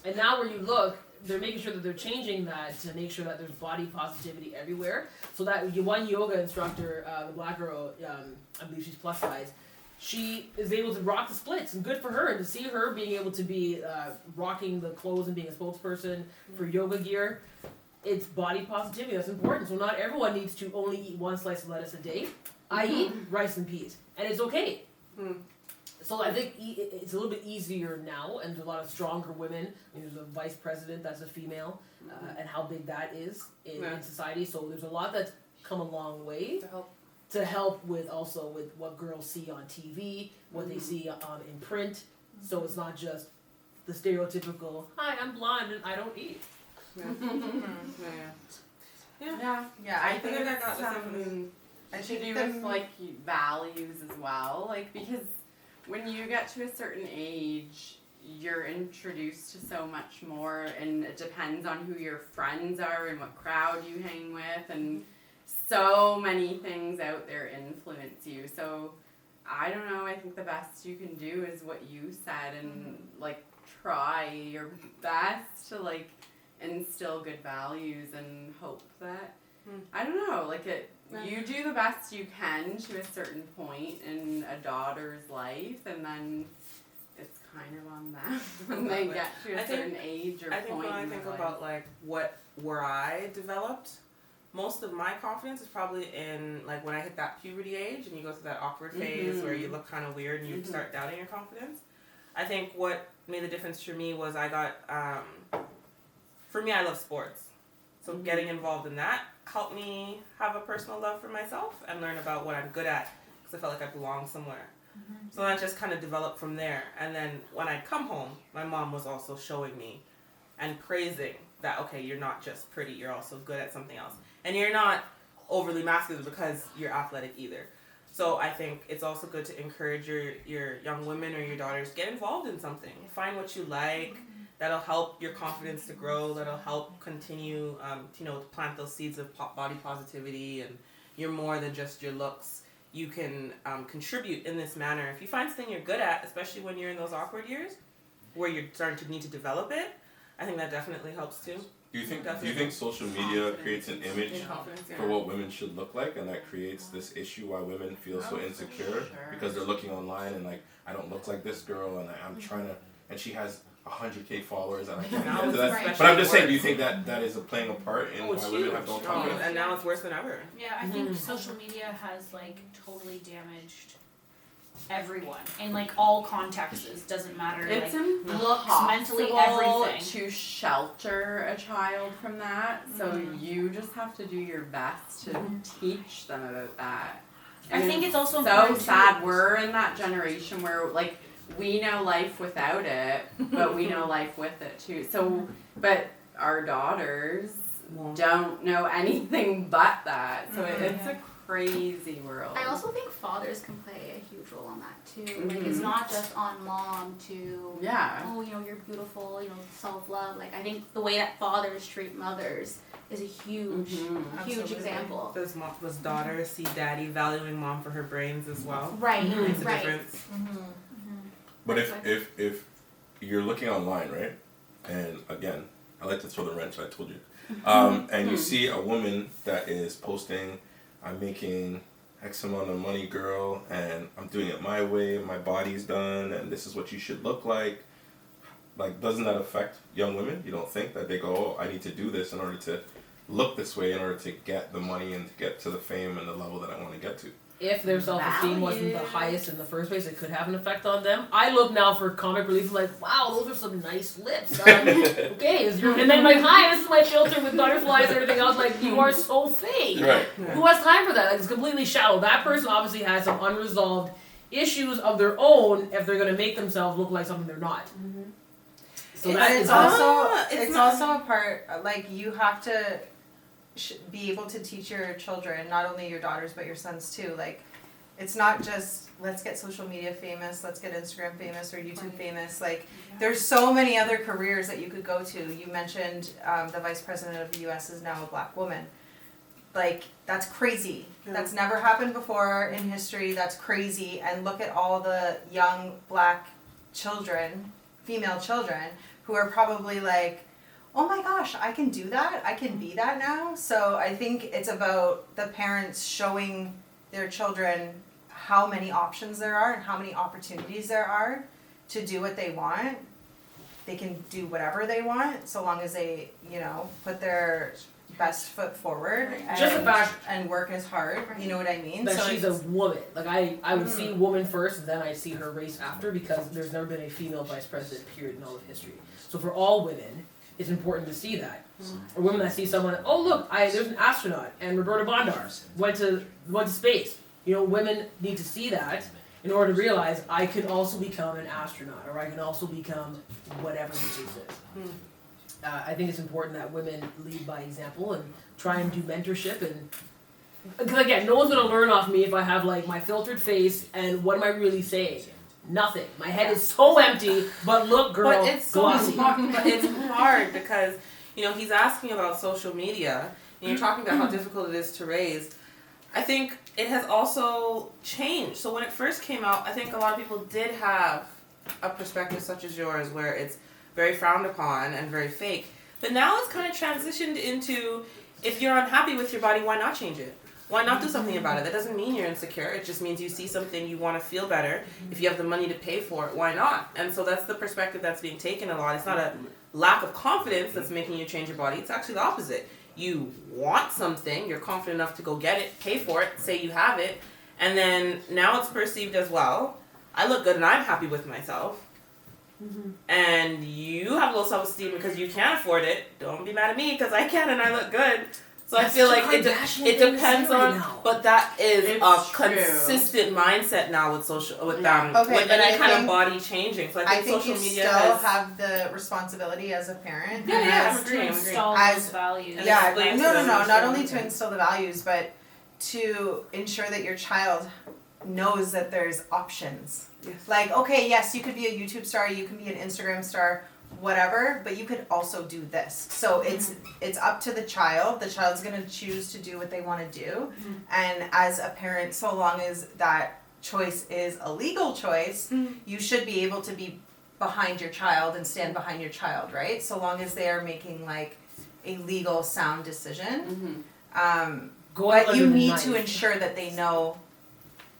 And now where you look, they're making sure that they're changing that to make sure that there's body positivity everywhere. So that one yoga instructor, the black girl, I believe she's plus size, she is able to rock the splits, and good for her. And to see her being able to be rocking the clothes and being a spokesperson for yoga gear, it's body positivity that's important. So not everyone needs to only eat one slice of lettuce a day. I eat rice and peas, and it's okay. So I think it's a little bit easier now, and there's a lot of stronger women. I mean, there's a vice president that's a female, and how big that is in society. So there's a lot that's come a long way to help with also with what girls see on TV, what they see in print. So it's not just the stereotypical, hi, I'm blonde and I don't eat. I think it should do with like values as well, like because when you get to a certain age, you're introduced to so much more, and it depends on who your friends are and what crowd you hang with, and so many things out there influence you. So I don't know, I think the best you can do is what you said, and like try your best to like instill good values and hope that I don't know, like you do the best you can to a certain point in a daughter's life, and then it's kind of on them when they get to a certain age or I think point when I in think their about like where I developed, most of my confidence is probably in like when I hit that puberty age and you go through that awkward phase where you look kind of weird and you start doubting your confidence. I think what made the difference for me was I got for me, I love sports. So getting involved in that helped me have a personal love for myself and learn about what I'm good at, because I felt like I belonged somewhere. So that just kind of developed from there. And then when I'd come home, my mom was also showing me and praising that, okay, you're not just pretty, you're also good at something else. And you're not overly masculine because you're athletic either. So I think it's also good to encourage your young women or your daughters, get involved in something. Find what you like. That'll help your confidence to grow. That'll help continue, to plant those seeds of body positivity, and you're more than just your looks. You can contribute in this manner. If you find something you're good at, especially when you're in those awkward years, where you're starting to need to develop it, I think that definitely helps too. Do you think social media creates an image for what women should look like, and that creates this issue why women feel so insecure because they're looking online and like, I don't look like this girl, and I'm trying to, and she has 100K followers, and I can't get to that. Right. But I'm just saying, do you think that is playing a part in why women have no confidence? And now it's worse than ever. Yeah, I think social media has like totally damaged everyone in like all contexts. Doesn't matter. It's like, looks, mentally, everything. to shelter a child from that. So you just have to do your best to teach them about that. I think it's also so important sad. too. We're in that generation where like we know life without it, but we know life with it too. So, but our daughters, don't know anything but that. So it's a crazy world. I also think fathers can play a huge role on that too. Like it's not just on mom to oh, you know, you're beautiful, you know, self-love. Like I think the way that fathers treat mothers is a huge huge example. Does daughter see daddy valuing mom for her brains as well? Right, Makes a right. difference. But if you're looking online, right, and again, I like to throw the wrench, I told you, and you see a woman that is posting, I'm making X amount of money, girl, and I'm doing it my way, my body's done, and this is what you should look like. Like, doesn't that affect young women? You don't think that they go, oh, I need to do this in order to look this way, in order to get the money and to get to the fame and the level that I want to get to? If their self-esteem wasn't the highest in the first place, it could have an effect on them. I look now for comic relief, like, wow, those are some nice lips. Okay, and then like, hi, this is my filter with butterflies and everything else. Like, you are so fake. Right. Who has time for that? Like, it's completely shallow. That person obviously has some unresolved issues of their own if they're going to make themselves look like something they're not. So It's also a part, like, you have to be able to teach your children, not only your daughters but your sons too. Like, it's not just let's get social media famous, let's get Instagram famous or YouTube famous. Like, there's so many other careers that you could go to. You mentioned the vice president of the U.S. is now a black woman. Like, that's crazy. That's never happened before in history. That's crazy. And look at all the young black children, female children, who are probably like, oh my gosh, I can do that, I can be that now. So I think it's about the parents showing their children how many options there are and how many opportunities there are to do what they want. They can do whatever they want so long as they, you know, put their best foot forward Just the fact and work as hard. You know what I mean? that So she's a woman. Like, I would see woman first, and then I see her race after, because there's never been a female vice president, period, in all of history. So for all women, it's important to see that. Or women that see someone, oh look, there's an astronaut, and Roberta Bondar went to space. You know, women need to see that in order to realize I can also become an astronaut, or I can also become whatever the case is. I think it's important that women lead by example and try and do mentorship, and because again, no one's gonna learn off me if I have like my filtered face and what am I really saying? Nothing. My head is so empty, but look, girl, But it's so glossy. hard. But it's hard because, you know, he's asking about social media, and you're talking about how difficult it is to raise. I think it has also changed. So when it first came out, I think a lot of people did have a perspective such as yours, where it's very frowned upon and very fake. But now it's kind of transitioned into, if you're unhappy with your body, why not change it? Why not do something about it? That doesn't mean you're insecure. It just means you see something, you want to feel better. If you have the money to pay for it, why not? And so that's the perspective that's being taken a lot. It's not a lack of confidence that's making you change your body. It's actually the opposite. You want something, you're confident enough to go get it, pay for it, say you have it, and then now it's perceived as, well, I look good and I'm happy with myself. And you have low self-esteem because you can't afford it. Don't be mad at me because I can and I look good. So That's I feel such like a it Kardashian thing to depends say on, right now. but that is It's a true. consistent mindset now with social, with Okay, with but any I kind of think- body changing. So I I think think social you media still has. have the responsibility as a parent. Yeah, and yeah, as- I'm agreeing. Install As- those values. And Yeah, explain to no, them not social only media. to instill the values, but to ensure that your child knows that there's options. Yes. Like, okay, yes, you could be a YouTube star, you can be an Instagram star, whatever, but you could also do this. So it's up to the child. The child's gonna choose to do what they want to do, and as a parent, so long as that choice is a legal choice, you should be able to be behind your child and stand behind your child, right? So long as they are making like a legal, sound decision. Going But you under the need knife. to ensure that they know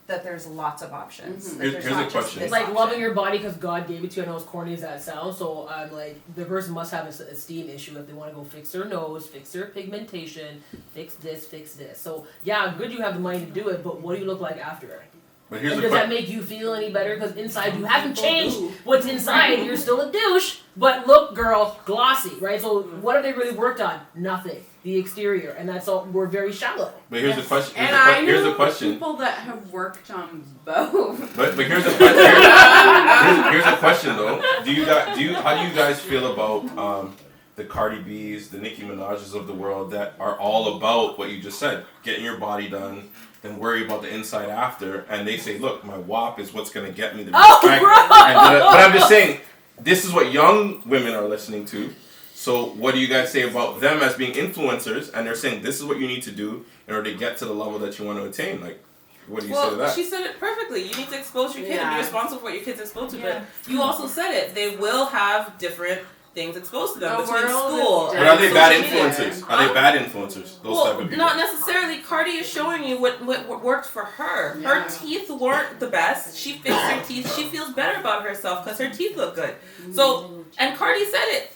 that there's lots of options. That Here's there's a not just question. this It's like option. loving your body because God gave it to you. I know as corny as that sounds. So I'm like, the person must have an esteem issue if they want to go fix their nose, fix their pigmentation, fix this, fix this. So yeah, good you have the money to do it, but what do you look like after? But here's And the does that question. make you feel any better? Because inside you haven't changed what's inside. You're still a douche, but look, girl, glossy, right? So what have they really worked on? Nothing. The exterior, and that's all. We're very shallow. But here's the question. And I Here's know the question. people that have worked on both. But here's the question. Here's the question though. How do you guys feel about the Cardi B's, the Nicki Minaj's of the world that are all about what you just said, getting your body done, then worry about the inside after, and they say, look, my WAP is what's going to get me the respect. But I'm just saying, this is what young women are listening to. So what do you guys say about them as being influencers, and they're saying this is what you need to do in order to get to the level that you want to attain? Like, what do you say to that? She said it perfectly. You need to expose your kid and be responsible for what your kid's exposed to. Yeah. But you also said it. They will have different things exposed to them The between world school. is But are they bad social media. influencers? Are they bad influencers? Those type of people. Not necessarily. Cardi is showing you what worked for her. Yeah. Her teeth weren't the best. She fixed her teeth. She feels better about herself because her teeth look good. So, and Cardi said it.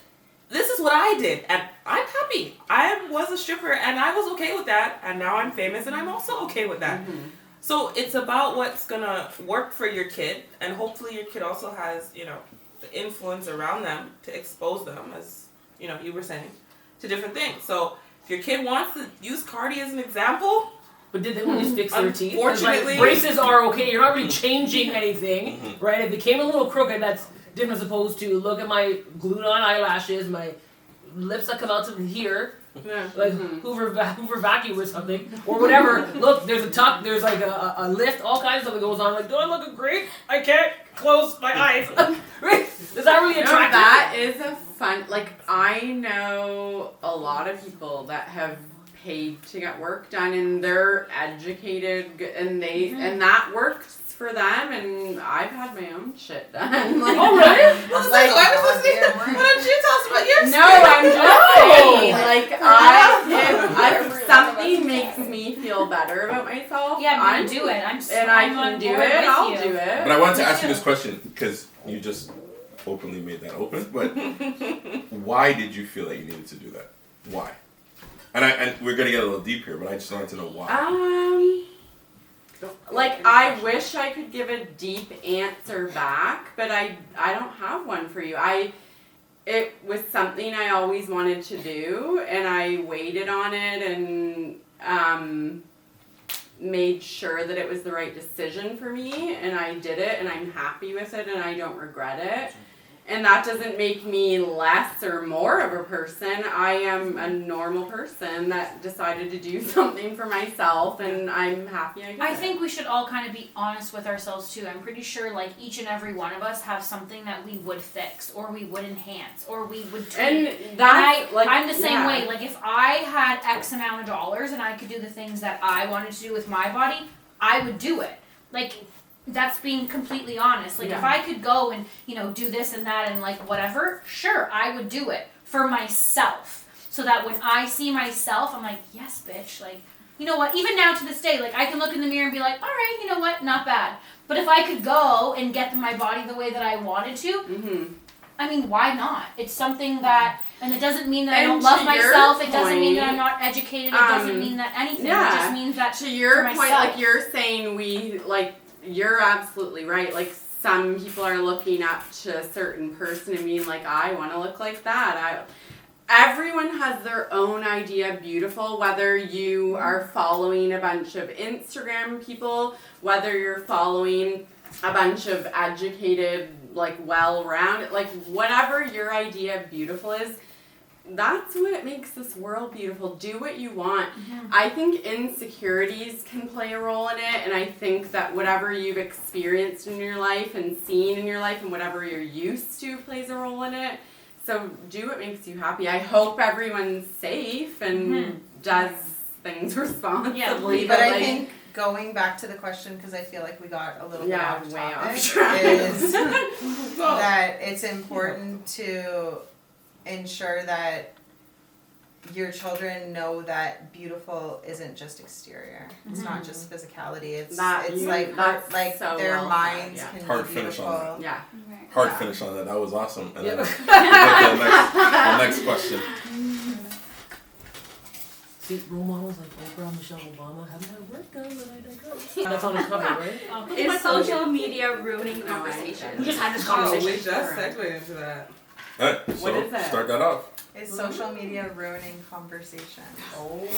This is what I did, and I'm happy. I was a stripper, and I was okay with that, and now I'm famous, and I'm also okay with that. Mm-hmm. So it's about what's gonna work for your kid, and hopefully your kid also has, the influence around them to expose them, as you were saying, to different things. So if your kid wants to use Cardi as an example, But did they only fix their teeth? 'Cause, Unfortunately- braces are okay. You're not really changing anything, right? If it became a little crooked, that's different as opposed to look at my glued-on eyelashes, my lips that come out to here, like Hoover vacuum or something, or whatever. Look, there's a tuck, there's like a lift, all kinds of stuff that goes on. Like, do I look great? I can't close my eyes. Right? Is that really No, attractive? that is a fun. Like, I know a lot of people that have paid to get work done, and they're educated, and they and that works for them. And I've had my own shit done. Like, Oh, really? Well, why don't you tell us about your no, I'm just saying. Like, if something makes me feel better about myself, Yeah, I'm I'm gonna do it. I'm and I I'm on can do board it. with I'll you. do it. But I wanted to Me ask you too. this question because you just openly made that open. But why did you feel that you needed to do that? Why? And we're gonna get a little deep here, but I just wanted to know why. Like, I wish I could give a deep answer back, but I don't have one for you. It was something I always wanted to do, and I waited on it and made sure that it was the right decision for me, and I did it, and I'm happy with it, and I don't regret it. And that doesn't make me less or more of a person. I am a normal person that decided to do something for myself, and I'm happy I did I it. think we should all kind of be honest with ourselves too. I'm pretty sure like each and every one of us have something that we would fix or we would enhance or we would tweak. And that's like I'm the same yeah. way. Like if I had X amount of dollars and I could do the things that I wanted to do with my body, I would do it. Like that's being completely honest. Like if Yeah. I could go and, do this and that and like whatever, sure, I would do it for myself. So that when I see myself, I'm like, yes, bitch, like, you know what, even now to this day, like I can look in the mirror and be like, all right, you know what, not bad. But if I could go and get my body the way that I wanted to, Mm-hmm. I mean, why not? It's something that, and it doesn't mean that I And don't love to your myself. It doesn't mean that point, I'm not educated. It doesn't mean that anything. It just means that to your for point, myself. like you're saying, you're absolutely right. Like some people are looking up to a certain person and being like, I want to look like that. Everyone has their own idea of beautiful, whether you are following a bunch of Instagram people, whether you're following a bunch of educated, like well-rounded, like whatever your idea of beautiful is, that's what makes this world beautiful. Do what you want. Mm-hmm. I think insecurities can play a role in it, and I think that whatever you've experienced in your life and seen in your life and whatever you're used to plays a role in it. So do what makes you happy. I hope everyone's safe and does things responsibly. But I like, think going back to the question, because I feel like we got a little bit off way topic, off track. is that it's important to ensure that your children know that beautiful isn't just exterior. It's not just physicality. It's That's like so their well minds said, can Hard be finish beautiful. on yeah. Hard Yeah. finish on that. That was awesome. And Yeah. then the next question. See, role models like Oprah and Michelle Obama haven't had work done, but I digress. That's on the cover, right? Is social media ruining conversation? We just had this Oh, we conversation. just segued into that. Alright, so What is that? start that off. Is social media ruining conversation? Oh.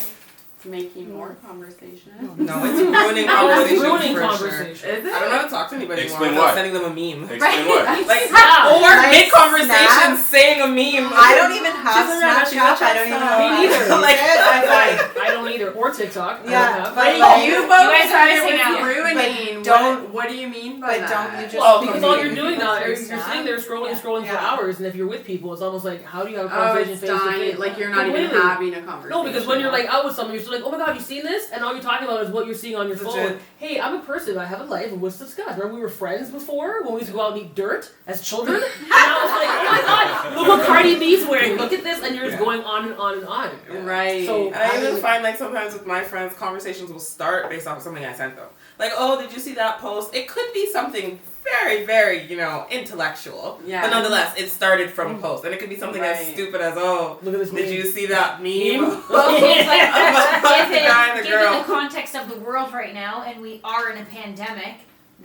making more conversation. No, it's ruining No, it's conversation ruining for conversation. sure. Is it? I don't know how to talk to anybody Explain anymore without why. sending them a meme. Explain what? Like, Yeah. or Like mid-conversation Snap? saying a meme. I don't even have She's around, she's Snapchat. a I don't even know Snapchat. how Me neither. to use Like, it. I'm like, I don't either. Or TikTok. I Yeah, don't have. but Wait, like, you both guys are said it missing was out. ruining. don't- What do you mean by but that? don't you just Well, because all you're doing communicate now through is you're Snap? sitting there scrolling for Yeah. hours, and if you're with people, it's almost like, how do you have a Oh, conversation it's face to dying. face? Like you're not even Completely. having a conversation. No, because when you're like out with someone, you're still like, oh my god, you seen this? And all you're talking about is what you're seeing on your phone. Legit. Hey, I'm a person, I have a life, and what's discussed? Remember we were friends before when we used to go out and eat dirt as children? And I was like, oh my god, look what Cardi B's wearing, look at this, and you're just going on and on and on. right. So- And I even find like sometimes with my friends, conversations will start based off of something I sent them. Like, oh, did you see that post? It could be something very, very, intellectual. Yeah. But nonetheless, it started from a post. And it could be something as Right. stupid as, oh, Look at this did meme. you see that meme? Well, Of given, the guy and the given girl. the context of the world right now, and we are in a pandemic,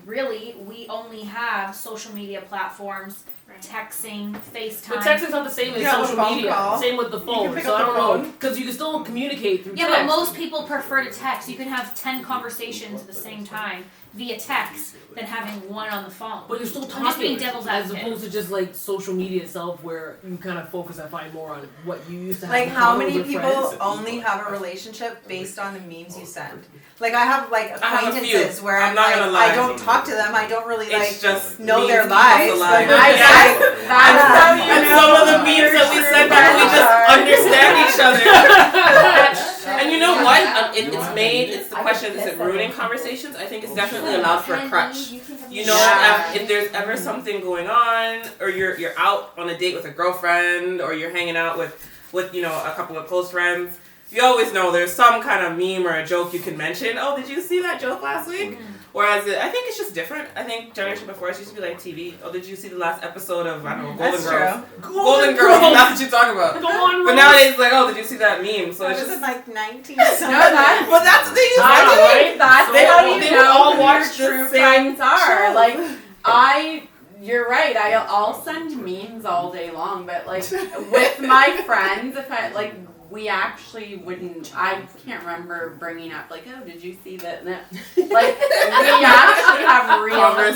really, we only have social media platforms, texting, FaceTime. But texting's not the same as Yeah, with social phone media. call. Same with the can phone. pick So up I the don't know. phone. Because you can still communicate through Yeah, text. but most people prefer to text. You can have 10 conversations at the same time via text than having one on the phone. But you're still I'm just being talking, devil's as advocate. opposed to just like social media itself, where you kind of focus, I find, more on what you used to have. Like in how common many with people friends. only have a relationship based on the memes you send? Like I have like I have a few. acquaintances where I'm I'm not like gonna lie. I don't talk to them. I don't really It's like just know their memes lives. keep us But alive. I That's how you And know some of the memes you're that we true send back, we just friends. understand each other. And you know what? It's the I question, get is it pissed at ruining them. conversations? I think it's definitely allowed for a crutch. You know, Yeah. if there's ever something going on, or you're out on a date with a girlfriend, or you're hanging out with a couple of close friends, you always know there's some kind of meme or a joke you can mention. Oh, did you see that joke last week? Whereas I think it's just different. I think generation before us used to be like TV. Oh, did you see the last episode of, I don't know, Golden That's Girls? true. Golden Girls, that's what you talk about. Go on, But Rose. nowadays it's like, oh, did you see that meme? So That it's was just... in like 19 No, that's Well, that's what they used to I know, do. right? That's They how would- you they know would all who watch your the true same friends are. show. Like you're right. I'll send memes all day long, but like with my friends, if I like. We actually wouldn't. I can't remember bringing up like, oh, did you see that? Like, we actually have real Conversations.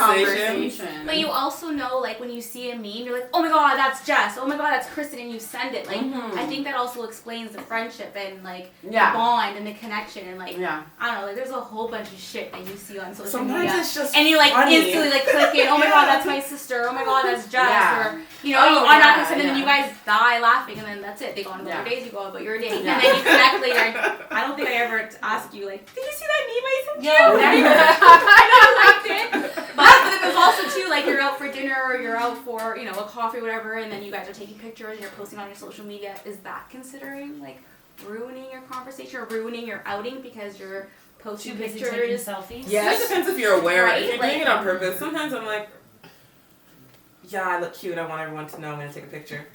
conversations. But you also know, like, when you see a meme, you're like, oh my god, that's Jess. Oh my god, that's Kristen, and you send it. Like, Mhm. I think that also explains the friendship and, like, Yeah. the bond and the connection. And, like, Yeah. I don't know, like, there's a whole bunch of shit that you see on social Sometimes media. it's just And you, like, funny. instantly, like, click it. Oh my god, Yeah. that's my sister. Oh my god, that's Jess. Yeah. Or, you know, Oh, you automatically yeah, send it, and then you yeah. guys die laughing, and then that's it. They go on about Yeah. their days, you go about your day. Yeah. And then you connect later. I don't think I ever asked you, like, did you see that meme I sent you? Yeah. I know I liked it. But it was also too like you're out for dinner or you're out for, a coffee or whatever, and then you guys are taking pictures and you're posting on your social media. Is that considering like ruining your conversation or ruining your outing because you're Too posting busy taking pictures? selfies. Yes. It depends if you're aware. Right? If you're doing Like- it on purpose, sometimes I'm like, yeah, I look cute. I want everyone to know I'm gonna take a picture.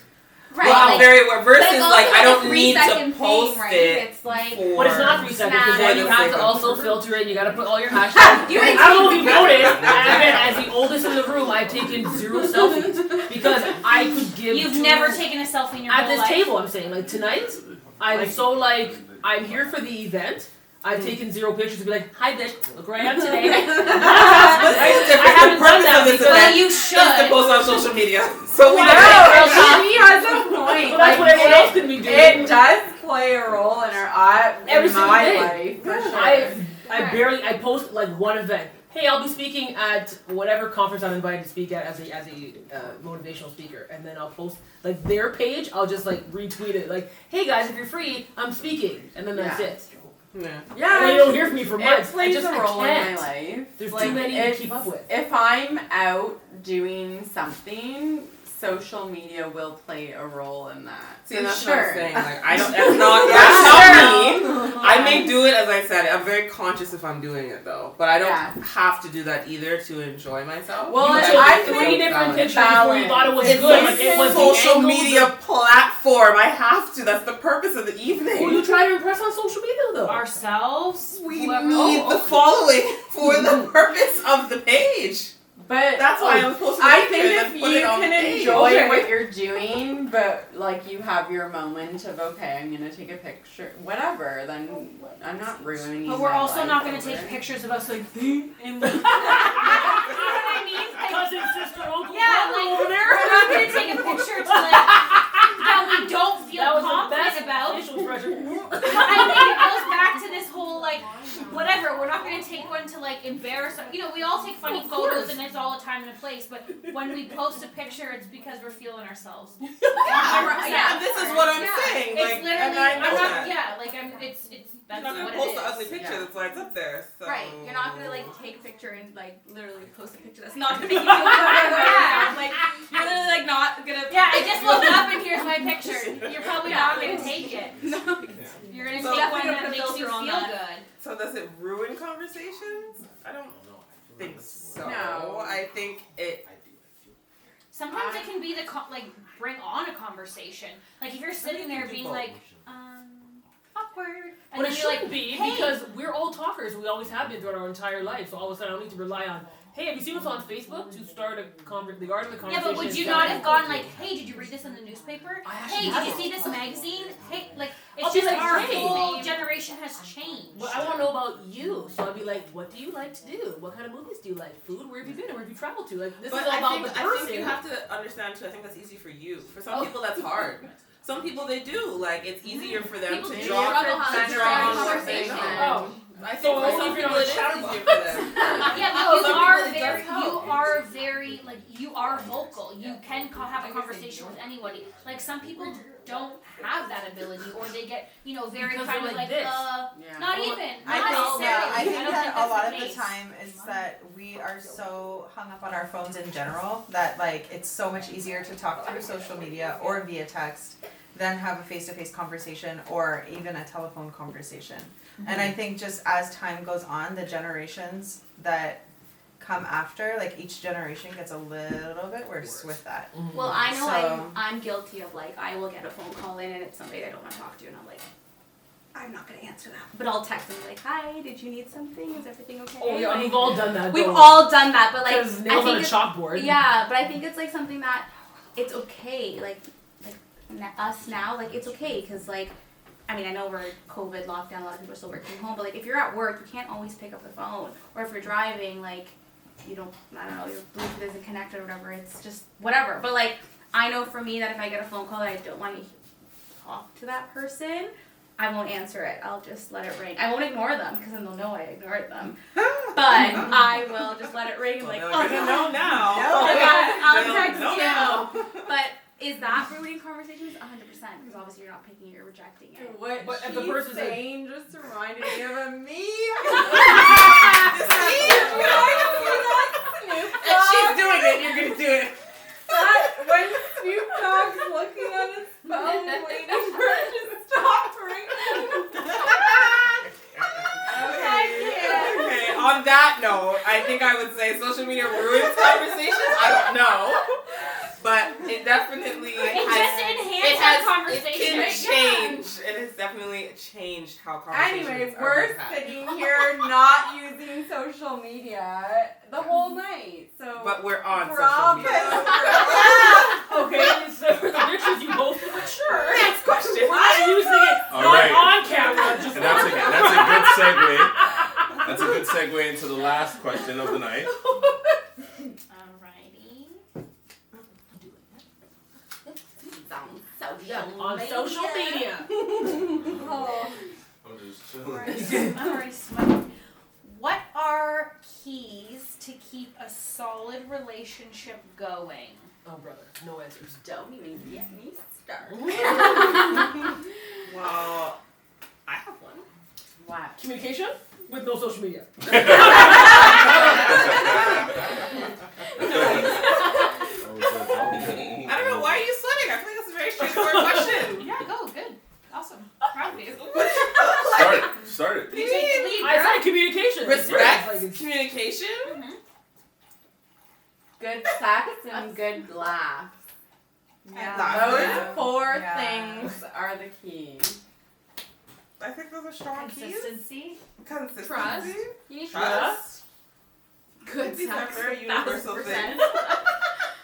Right. Well, I'm like, very aware. but it's Versus also like I a don't 3 need to second post thing, right? it. It's like for- But it's not 3 seconds, because then you Snap. have to also filter it, you gotta put all your hashtags. You I don't know if you noticed, as the oldest in the room, I've taken 0 selfies, because I could give You've two- never taken a selfie in your at whole this life. table, I'm saying, like tonight, I'm so like, I'm here for the event, I've taken 0 pictures to be like, hi bitch, look where I am today. I haven't done that This because- Well, event you is to should. post on social media. So we Why know. not? She has a point. Well, that's what everyone else can be doing. It does play a role in Every in single my day. life, for sure. I post like one event. Hey, I'll be speaking at whatever conference I'm invited to speak at as a motivational speaker, and then I'll post like their page. I'll just like retweet it, like, "Hey guys, if you're free, I'm speaking," and then that's Yeah. it. Yeah. Yeah, And then you don't hear from me for months. It plays I a role in can't. my life. There's Like, too many to it's- keep up with. If I'm out doing something, social media will play a role in that. See, and For that's what I'm sure. saying. Like, I don't. That's not me. I may do it, as I said. I'm very conscious if I'm doing it though, but I don't Yeah. have to do that either to enjoy myself. Well, You Like, took I it's 3 think different balance. pictures before you thought it was It's good. a Like, it was the social angles media of- platform. I have to. That's the purpose of the evening. Who you try to impress on social media though? Ourselves. We whoever- need the following for the purpose of the page. But That's why I was posting I pictures think and if put You it on can page. enjoy Okay. what you're doing, but like you have your moment of okay, I'm gonna take a picture, whatever. Then I'm not ruining. But we're my also life not gonna over take it. pictures of us like and like, you know what I mean? Like, Cousin, sister, uncle, yeah, brother like over there. we're not gonna take a picture to like that we don't feel That was the confident best about. facial expression. But I think it goes back to this whole like whatever. We're not gonna take one to like embarrass. You know, we all take funny Of photos course. and it's all a time and a place. But when we post a picture, it's because we're feeling ourselves. Yeah, this is what I'm saying. It's Like, literally. and I know I'm not. that. Yeah, like I'm. It's. You're That's not gonna what post it the is. ugly picture. That's why it's up there. So. Right. You're not gonna like take a picture and like literally post a picture that's not gonna make you feel better. Yeah. Like you're literally like not gonna. Yeah, I just woke up and here's my picture. You're probably not gonna take it. No. You're gonna So take one definitely that put a makes you filter on feel that. good. So does it ruin conversations? I don't think so. No. I think it. Sometimes it can be the like bring on a conversation. Like if you're sitting there being like, awkward, and But it then you're shouldn't like, be hey. because we're all talkers. We always have been throughout our entire life. So all of a sudden, I don't need to rely on. Hey, have you seen what's on Facebook to start the art of the Yeah, conversation? but would you not have gone like, hey, did you read this in the newspaper? I actually Hey, did you haven't. see this magazine? Hey, like I'll it's be just like, our hey. whole generation has changed. Well, I want to know about you, so I'd be like, what do you like to do? What kind of movies do you like? Food? Where have you been? Where have you traveled to? Like, this But is all about the I person. think you have to understand too. I think that's easy for you. For some Oh. people, that's hard. Some people they do. Like it's easier for them People to do draw struggle how to draw start a conversation. conversation. Oh. I think So for some if you're people on it is a chat easier box. for them. Yeah, Oh, but you some are people it does very, help. you are very, like, you are vocal. You can have a conversation with anybody. Like, some people don't have that ability, or they get, you know, very Because kind they're of like like, this. Yeah. not Well, even, I not think, necessarily. I think don't that think a that's lot the of the case. time is that we are so hung up on our phones in general that like it's so much easier to talk through social media or via text than have a face-to-face conversation or even a telephone conversation. And I think just as time goes on, the generations that come after, like each generation gets a little bit worse with that. Well, I know So- I'm guilty of like I will get a phone call in and it's somebody I don't want to talk to and I'm like, I'm not gonna answer that. But I'll text them like, hi, did you need something? Is everything okay? Oh yeah, Like, we've all done that. we've though. all done that, but like Because I nails on think a it's, chalkboard. yeah, but I think it's like something that it's okay. Like us now, like it's okay because like. I mean, I know we're COVID lockdown, a lot of people are still working from home, but like if you're at work, you can't always pick up the phone. Or if you're driving, like you don't, I don't know, your Bluetooth isn't connected or whatever, it's just whatever. But like, I know for me that if I get a phone call and I don't want to talk to that person, I won't answer it. I'll just let it ring. I won't ignore them because then they'll know I ignored them. But I will just let it ring like, Well, oh they're gonna God, know now. oh my God, I'll They'll text know you. now. But is that ruining conversations? 100%, because obviously you're not picking it, you're rejecting it. What But if the she's person's like- saying just reminded me of a meme. And she's doing it. You're gonna do it. That when Snoop Dogg's looking at his phone, waiting for it to stop ringing. Okay. On that note, I think I would say social media ruins conversations. I don't know, but it definitely It has. just enhanced our conversation. It can change. It has definitely changed how conversations Anyways, are we're had. sitting here not using social media the whole night, so But we're on we're social all media. Okay, so the pictures you posted, but sure. Next question. We're not using it All not right. on camera. Just And that's a good segue. That's a good segue into the last question of the night. Alrighty. yeah, on social media. Oh. I'm just I'm already sweating. What are keys to keep a solid relationship going? Oh, brother, no answers. Don't even get me started. Well, I have one. Wow. Communication with no social media. I don't know. Why are you sweating? I feel like that's a very straightforward question. Yeah, go. Good. Awesome. Proud of you. Start it. You take the lead, I girl. said communication. Respect, Like it's- communication. Good sex and good laughs. Yeah. Those four Yeah. things are the key. I think those are strong keys. Consistency. Consistency. Trust. You need Trust. good These are sex. very universal 1000%. things.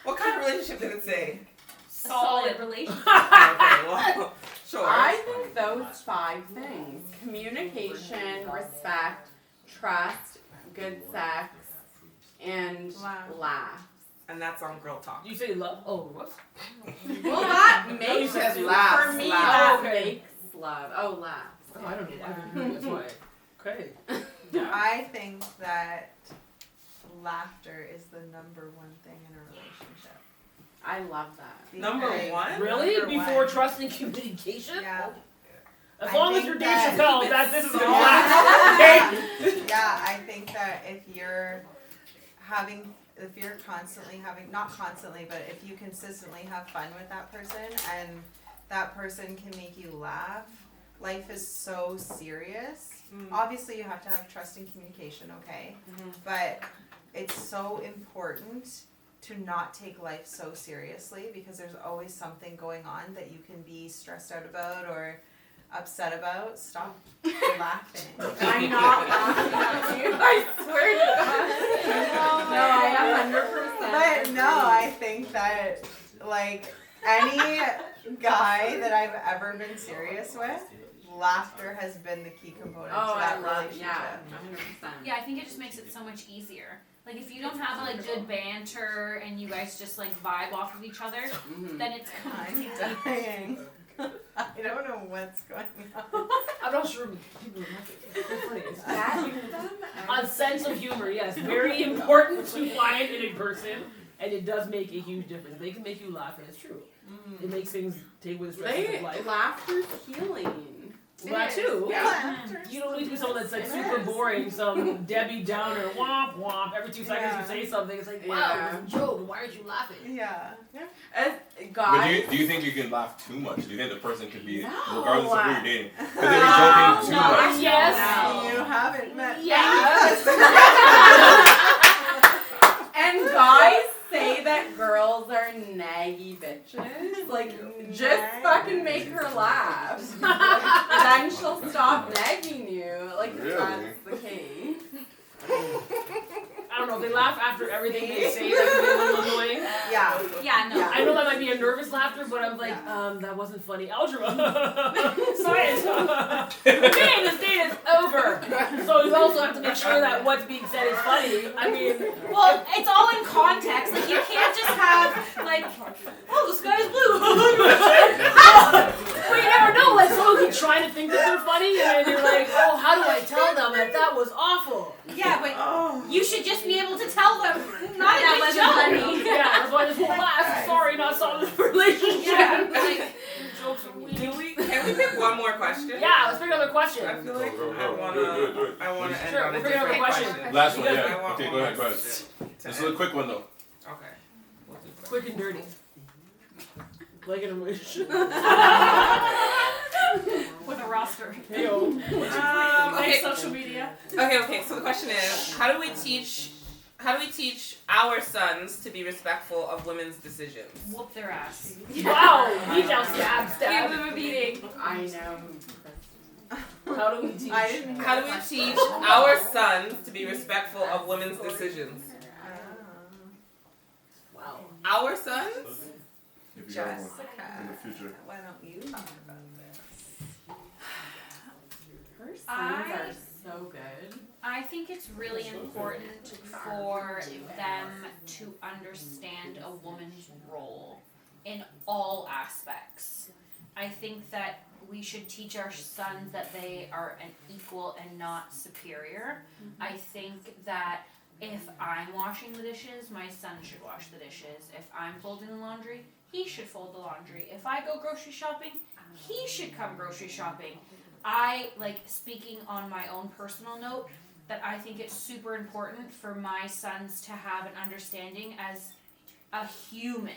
What kind of relationship did it say? Solid relationship. Okay, well, sure. I think those 5 things: communication, respect, trust, good sex, and laugh. And that's on Girl Talk. You say love? Oh, what? Well, that You makes said it laugh, for me. laugh. That Okay. makes love. Oh, laugh. Oh, I don't know. I don't know. That's why. Okay. I think that laughter is the number 1 thing in a relationship. I love that. Number Because- 1? Really? Number Before one. trust and communication? Yeah. As I long as think your that- Dave Chappelle, that this is So- gonna last. Okay? Yeah, I think that if you're constantly having, not constantly, but if you consistently have fun with that person and that person can make you laugh, life is so serious. Obviously you have to have trust and communication, okay? But it's so important to not take life so seriously because there's always something going on that you can be stressed out about or upset about. Stop laughing. I'm not laughing at you. I swear to God. No, I 100%. But no, I think that like any guy that I've ever been serious with, laughter has been the key component Oh, to that I love, relationship. yeah, 100%. Yeah, I think it just makes it so much easier. Like if you don't have like good banter and you guys just like vibe off of each other, then it's I'm dying. I don't know what's going on. I'm not sure people are laughing. It's funny. A sense of humor, yes. Very important to find in a person. And it does make a huge difference. They can make you laugh, and it's true. It makes things take away the stress of life. Laughter's healing. Well, that too. Yeah. You don't need to be someone that's like super boring, some Debbie Downer, womp womp. Every 2 seconds you say something, it's like, wow, it was a joke. Why aren't you laughing? Yeah. As But guys, do you think you can laugh too much? Do you think the person could be, No. regardless of who you're dating, could they be joking too No. much? Yes. You haven't met Yes. and guys say that girls are naggy bitches. Like, just fucking make her laugh. Then she'll stop nagging you. Like, Really? that's the case. I don't know. They laugh after everything they say. That can be a little annoying. Yeah. yeah, no. Yeah. I know that might be a nervous laughter, but I'm like, that wasn't funny. Algebra. Science. Okay, this date is over. So you also have to make sure that what's being said is funny. I mean, Well, it's all in context. Like you can't just have like, oh, the sky is blue. Well, you never know. Like someone could try to think that they're funny, and then you're like, oh, how do I tell them that was awful? yeah, but Oh. you should just be able to tell them not That a good wasn't joke. funny. Yeah, that's why this whole last. Sorry, not solid relationship. Yeah, like, Your jokes are weak. Can we pick one more question? Yeah, let's pick another question. I feel like Go, go, I go. Do it. wanna end Sure, on a we're gonna have a different question. Last one, I yeah. want Okay, one go ahead. to This is a end. quick one though. Okay. Quick and dirty. Like in a relationship. with a roster. Heyo. Okay. Social media. Okay. So the question is, how do we teach our sons to be respectful of women's decisions? Whoop their ass. Wow, detail stab, Give stab. them a beating. I know. How do we teach? I didn't hear How do the we question. teach our sons to be respectful of women's decisions? Wow. Our sons? If you have one Jessica, in the future. why don't you talk about this? Her sons I- are so good. I think it's really important for them to understand a woman's role in all aspects. I think that we should teach our sons that they are an equal and not superior. I think that if I'm washing the dishes, my son should wash the dishes. If I'm folding the laundry, he should fold the laundry. If I go grocery shopping, he should come grocery shopping. I, like, speaking on my own personal note, that I think it's super important for my sons to have an understanding as a human.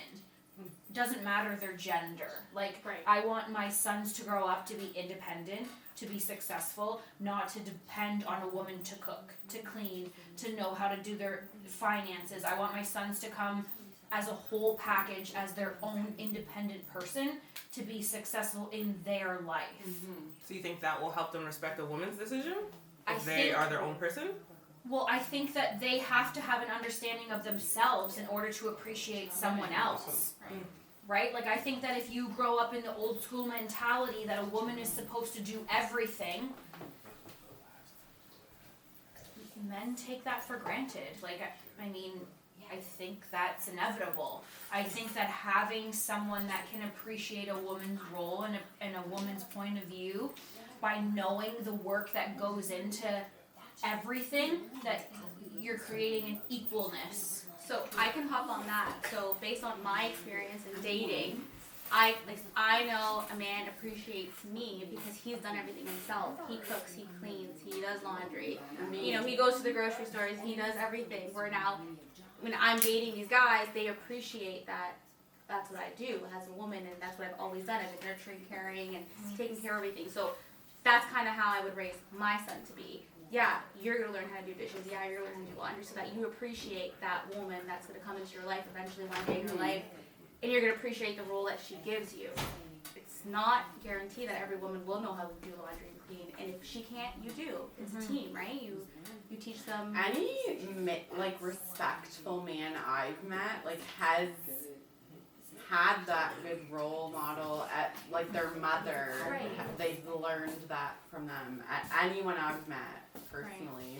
Doesn't matter their gender. Like, Right. I want my sons to grow up to be independent, to be successful, not to depend on a woman to cook, to clean, to know how to do their finances. I want my sons to come as a whole package, as their own independent person, to be successful in their life. So you think that will help them respect a woman's decision? I If they think- are their own person? Well, I think that they have to have an understanding of themselves in order to appreciate someone else. Right? Like, I think that if you grow up in the old school mentality that a woman is supposed to do everything, men take that for granted. Like, I mean, I think that's inevitable. I think that having someone that can appreciate a woman's role and a woman's point of view by knowing the work that goes into everything, that you're creating an equalness. So I can hop on that. So based on my experience in dating, I know a man appreciates me because he's done everything himself. He cooks, he cleans, he does laundry. You know, he goes to the grocery stores, he does everything. Where now, when I'm dating these guys, they appreciate that that's what I do as a woman, and that's what I've always done. I've been nurturing, caring, and taking care of everything. So that's kind of how I would raise my son to be. Yeah, you're going to learn how to do dishes. Yeah, you're going to learn how to do laundry so that you appreciate that woman that's going to come into your life eventually one day in your life, and you're going to appreciate the role that she gives you. It's not guaranteed that every woman will know how to do laundry and clean, and if she can't, you do. It's a team, right? You teach them. Any like respectful man I've met like has had that good role model at like their mother. Right. They've learned that from them. At anyone I've met personally.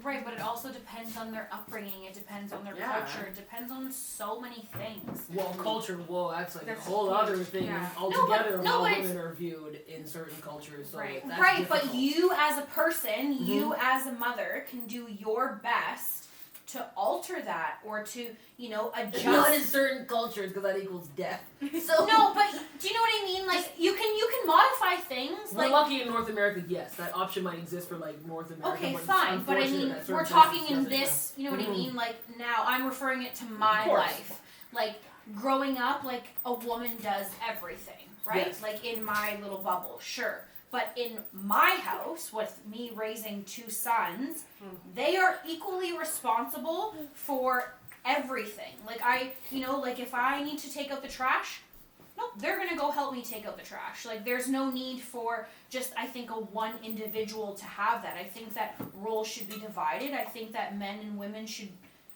Right, but it also depends on their upbringing, it depends on their culture, it depends on so many things. Well, culture, that's like That's a whole other thing yeah. altogether of how but women are viewed in certain cultures. So Right. that's Right, difficult. but you as a person, you as a mother can do your best to alter that or to, not in adjust. certain cultures because that equals death. So no, but do you know what I mean? Like you can modify things. We're Like lucky in North America, yes, that option might exist for like North America. okay, but it's fine, but I unfortunate mean that certain we're places talking in doesn't, this. You know what I Mhm. mean? Like now I'm referring it to my Of course. life. Like growing up, like a woman does everything, right? Yes. Like in my little bubble, sure. But in my house, with me raising two sons, they are equally responsible for everything. Like like if I need to take out the trash, no, they're gonna go help me take out the trash. Like there's no need for just, I think, a one individual to have that. I think that roles should be divided. I think that men and women should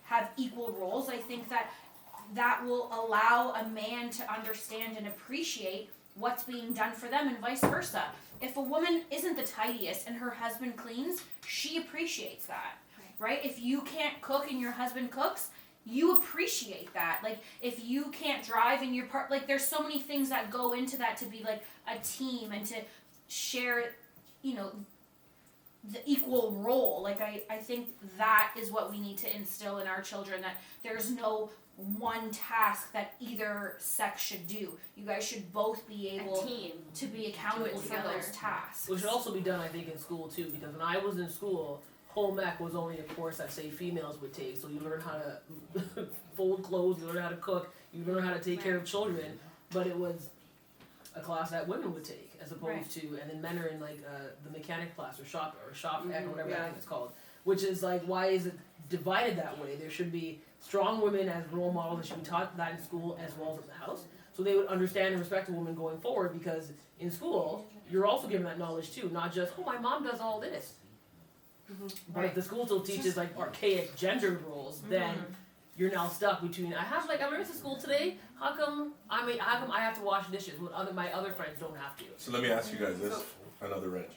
have equal roles. I think that will allow a man to understand and appreciate what's being done for them and vice versa. If a woman isn't the tidiest and her husband cleans, she appreciates that, right? If you can't cook and your husband cooks, you appreciate that. Like if you can't drive and your like there's so many things that go into that to be like a team and to share, the equal role. Like I think that is what we need to instill in our children, that there's no one task that either sex should do. You guys should both be able A team. to be accountable for together. those tasks. Which should also be done, I think, in school too, because when I was in school, home ec was only a course that, say, females would take. So you learn how to fold clothes, you learn how to cook, you learn how to take care of children, but it was a class that women would take, as opposed to, and then men are in like the mechanic class or shop ec or whatever I think it's called. Which is like, why is it divided that way? There should be strong women as role models. They should be taught that in school as well as in the house, so they would understand and respect a woman going forward. Because in school, you're also given that knowledge too, not just, oh, my mom does all this. But if the school still teaches like archaic gendered roles, then you're now stuck between, I learned to school today. How come I have to wash dishes when my other friends don't have to? So let me ask you guys this, another wrench.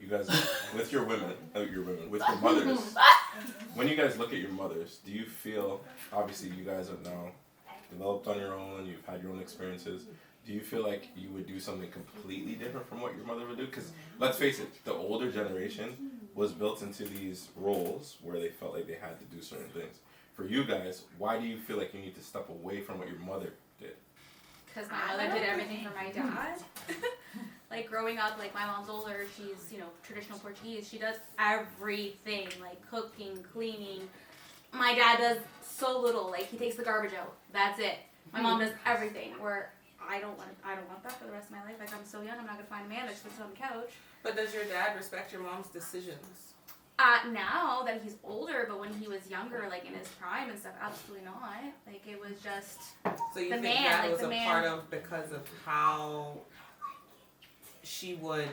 You guys, with your women, with your mothers, when you guys look at your mothers, do you feel, obviously you guys have now developed on your own, you've had your own experiences, do you feel like you would do something completely different from what your mother would do? Because let's face it, the older generation was built into these roles where they felt like they had to do certain things. For you guys, why do you feel like you need to step away from what your mother did? Because my mother did everything for my dad. Like growing up, like my mom's older, she's, traditional Portuguese. She does everything, like cooking, cleaning. My dad does so little, like he takes the garbage out. That's it. My mom does everything, where I don't want that for the rest of my life. Like I'm so young, I'm not gonna find a man that sits on the couch. But does your dad respect your mom's decisions? Now that he's older, but when he was younger, like in his prime and stuff, absolutely not. Like it was just So you the think man, that like was the a man. part of because of how she would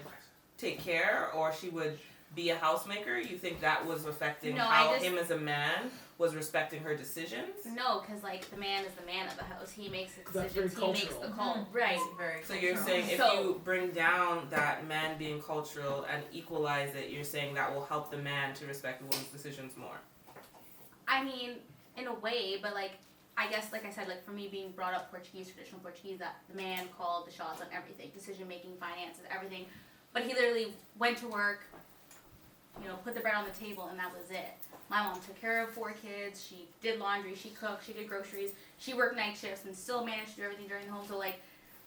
take care, or she would be a housemaker? You think that was affecting No, how I just- him as a man was respecting her decisions? No, because like the man is the man of the house. He makes the That's very decisions. He makes the cultural. call. Right. Very So you're cultural. saying if So- you bring down that man being cultural and equalize it, you're saying that will help the man to respect the woman's decisions more? I mean, in a way, but like, I guess, like I said, like for me being brought up Portuguese, traditional Portuguese, that the man called the shots on everything, decision making, finances, everything. But he literally went to work, put the bread on the table, and that was it. My mom took care of 4 kids. She did laundry. She cooked. She did groceries. She worked night shifts and still managed to do everything during the home. So like,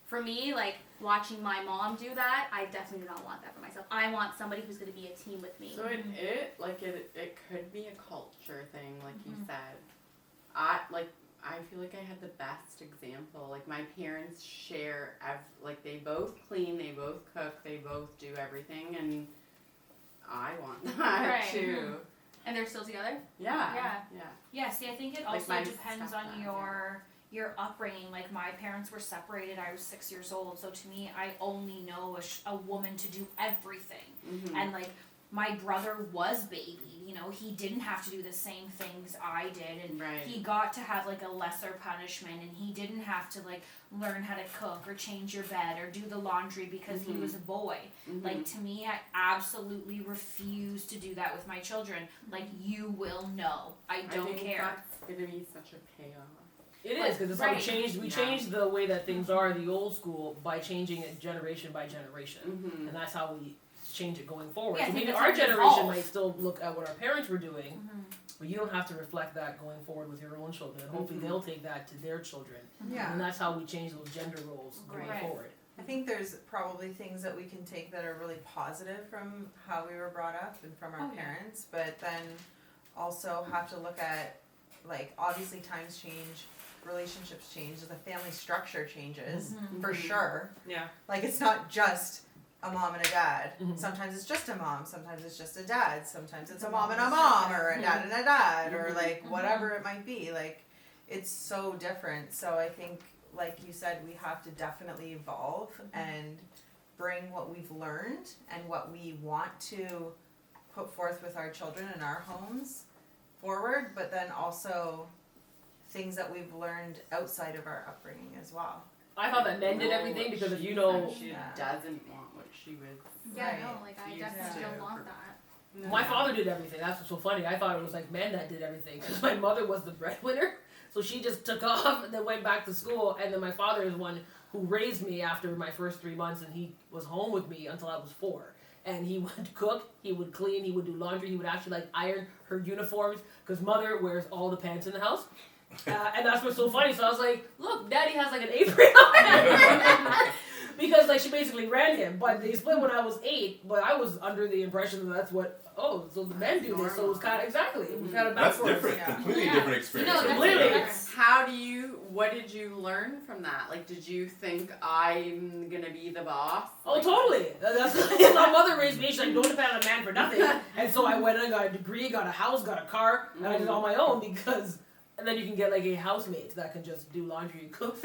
for me, like watching my mom do that, I definitely do not want that for myself. I want somebody who's going to be a team with me. So it could be a culture thing, like you said. I feel like I had the best example. Like my parents share, they both clean, they both cook, they both do everything, and I want that Right. too. And they're still together? Yeah. Yeah. Yeah. Yeah, see, I think it Like also my depends on stepdad, your upbringing. Like my parents were separated. I was 6 years old, so to me, I only know a woman to do everything. Mm-hmm. And like my brother was babied. He didn't have to do the same things I did, and Right. he got to have like a lesser punishment, and he didn't have to like learn how to cook or change your bed or do the laundry because he was a boy. Mm-hmm. Like to me, I absolutely refuse to do that with my children. Like you will know. I don't think care. That's gonna be such a payoff. It is, because it's how we Right. changed. We Yeah. changed the way that things are in the old school by changing it generation by generation, Mm-hmm. and that's how we change it going forward. Yeah, I So think maybe that's our how we generation evolve. might still look at what our parents were doing, Mm-hmm. but you don't have to reflect that going forward with your own children. And hopefully, Mhm. they'll take that to their children, Yeah. and that's how we change those gender roles going Right. forward. I think there's probably things that we can take that are really positive from how we were brought up and from our Oh, yeah. parents, but then also have to look at, like, obviously times change, relationships change, the family structure changes, for sure. Yeah. Like, it's not just a mom and a dad. Mhm. Sometimes it's just a mom, sometimes it's just a dad, sometimes it's a mom and a mom, or a dad and a dad, or like whatever it might be. Like, it's so different. So I think, like you said, we have to definitely evolve and bring what we've learned and what we want to put forth with our children in our homes forward, but then also things that we've learned outside of our upbringing as well. I thought that men did everything because if you know, she Yeah. doesn't want what she was. Yeah, Right. no, like I Used definitely to. don't want that. my father did everything. That's what's so funny. I thought it was like men that did everything because my mother was the breadwinner, so she just took off and then went back to school. And then my father is one who raised me after my first 3 months, and he was home with me until I was 4. And he would cook, he would clean, he would do laundry, he would actually like iron her uniforms because mother wears all the pants in the house. And that's what's so funny. So I was like, look, daddy has like an apron on. Because like she basically ran him. But they split when I was 8, but I was under the impression that that's what, so the men do this. So it was kind of, exactly, it was kind of That's backwards. different. Yeah. Completely Yeah. different experience. No, that's Completely. different. What did you learn from that? Like, did you think I'm gonna be the boss? Oh, Like, totally. That's my mother raised me. She's like, don't depend on a man for nothing. And so I went and got a degree, got a house, got a car, and I did it on my own because. And then you can get like a housemate that can just do laundry and cook.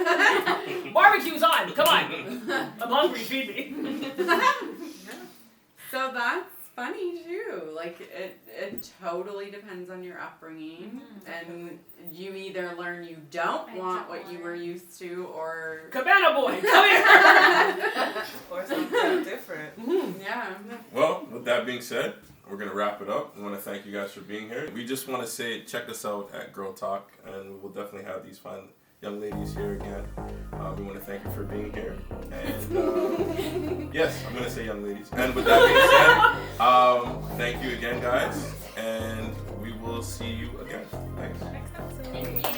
Barbecue's on. Come on. I'm hungry. Feed me. So that's funny too. Like it totally depends on your upbringing, and you either learn you don't want what you were used to, or Cabana boy, come here. Or something different. yeah. Well, with that being said, we're going to wrap it up. I want to thank you guys for being here. We just want to say, check us out at Girl Talk, and we'll definitely have these fine young ladies here again. We want to thank you for being here. And yes, I'm going to say young ladies. And with that being said, thank you again, guys, and we will see you again. Thanks. Thank you.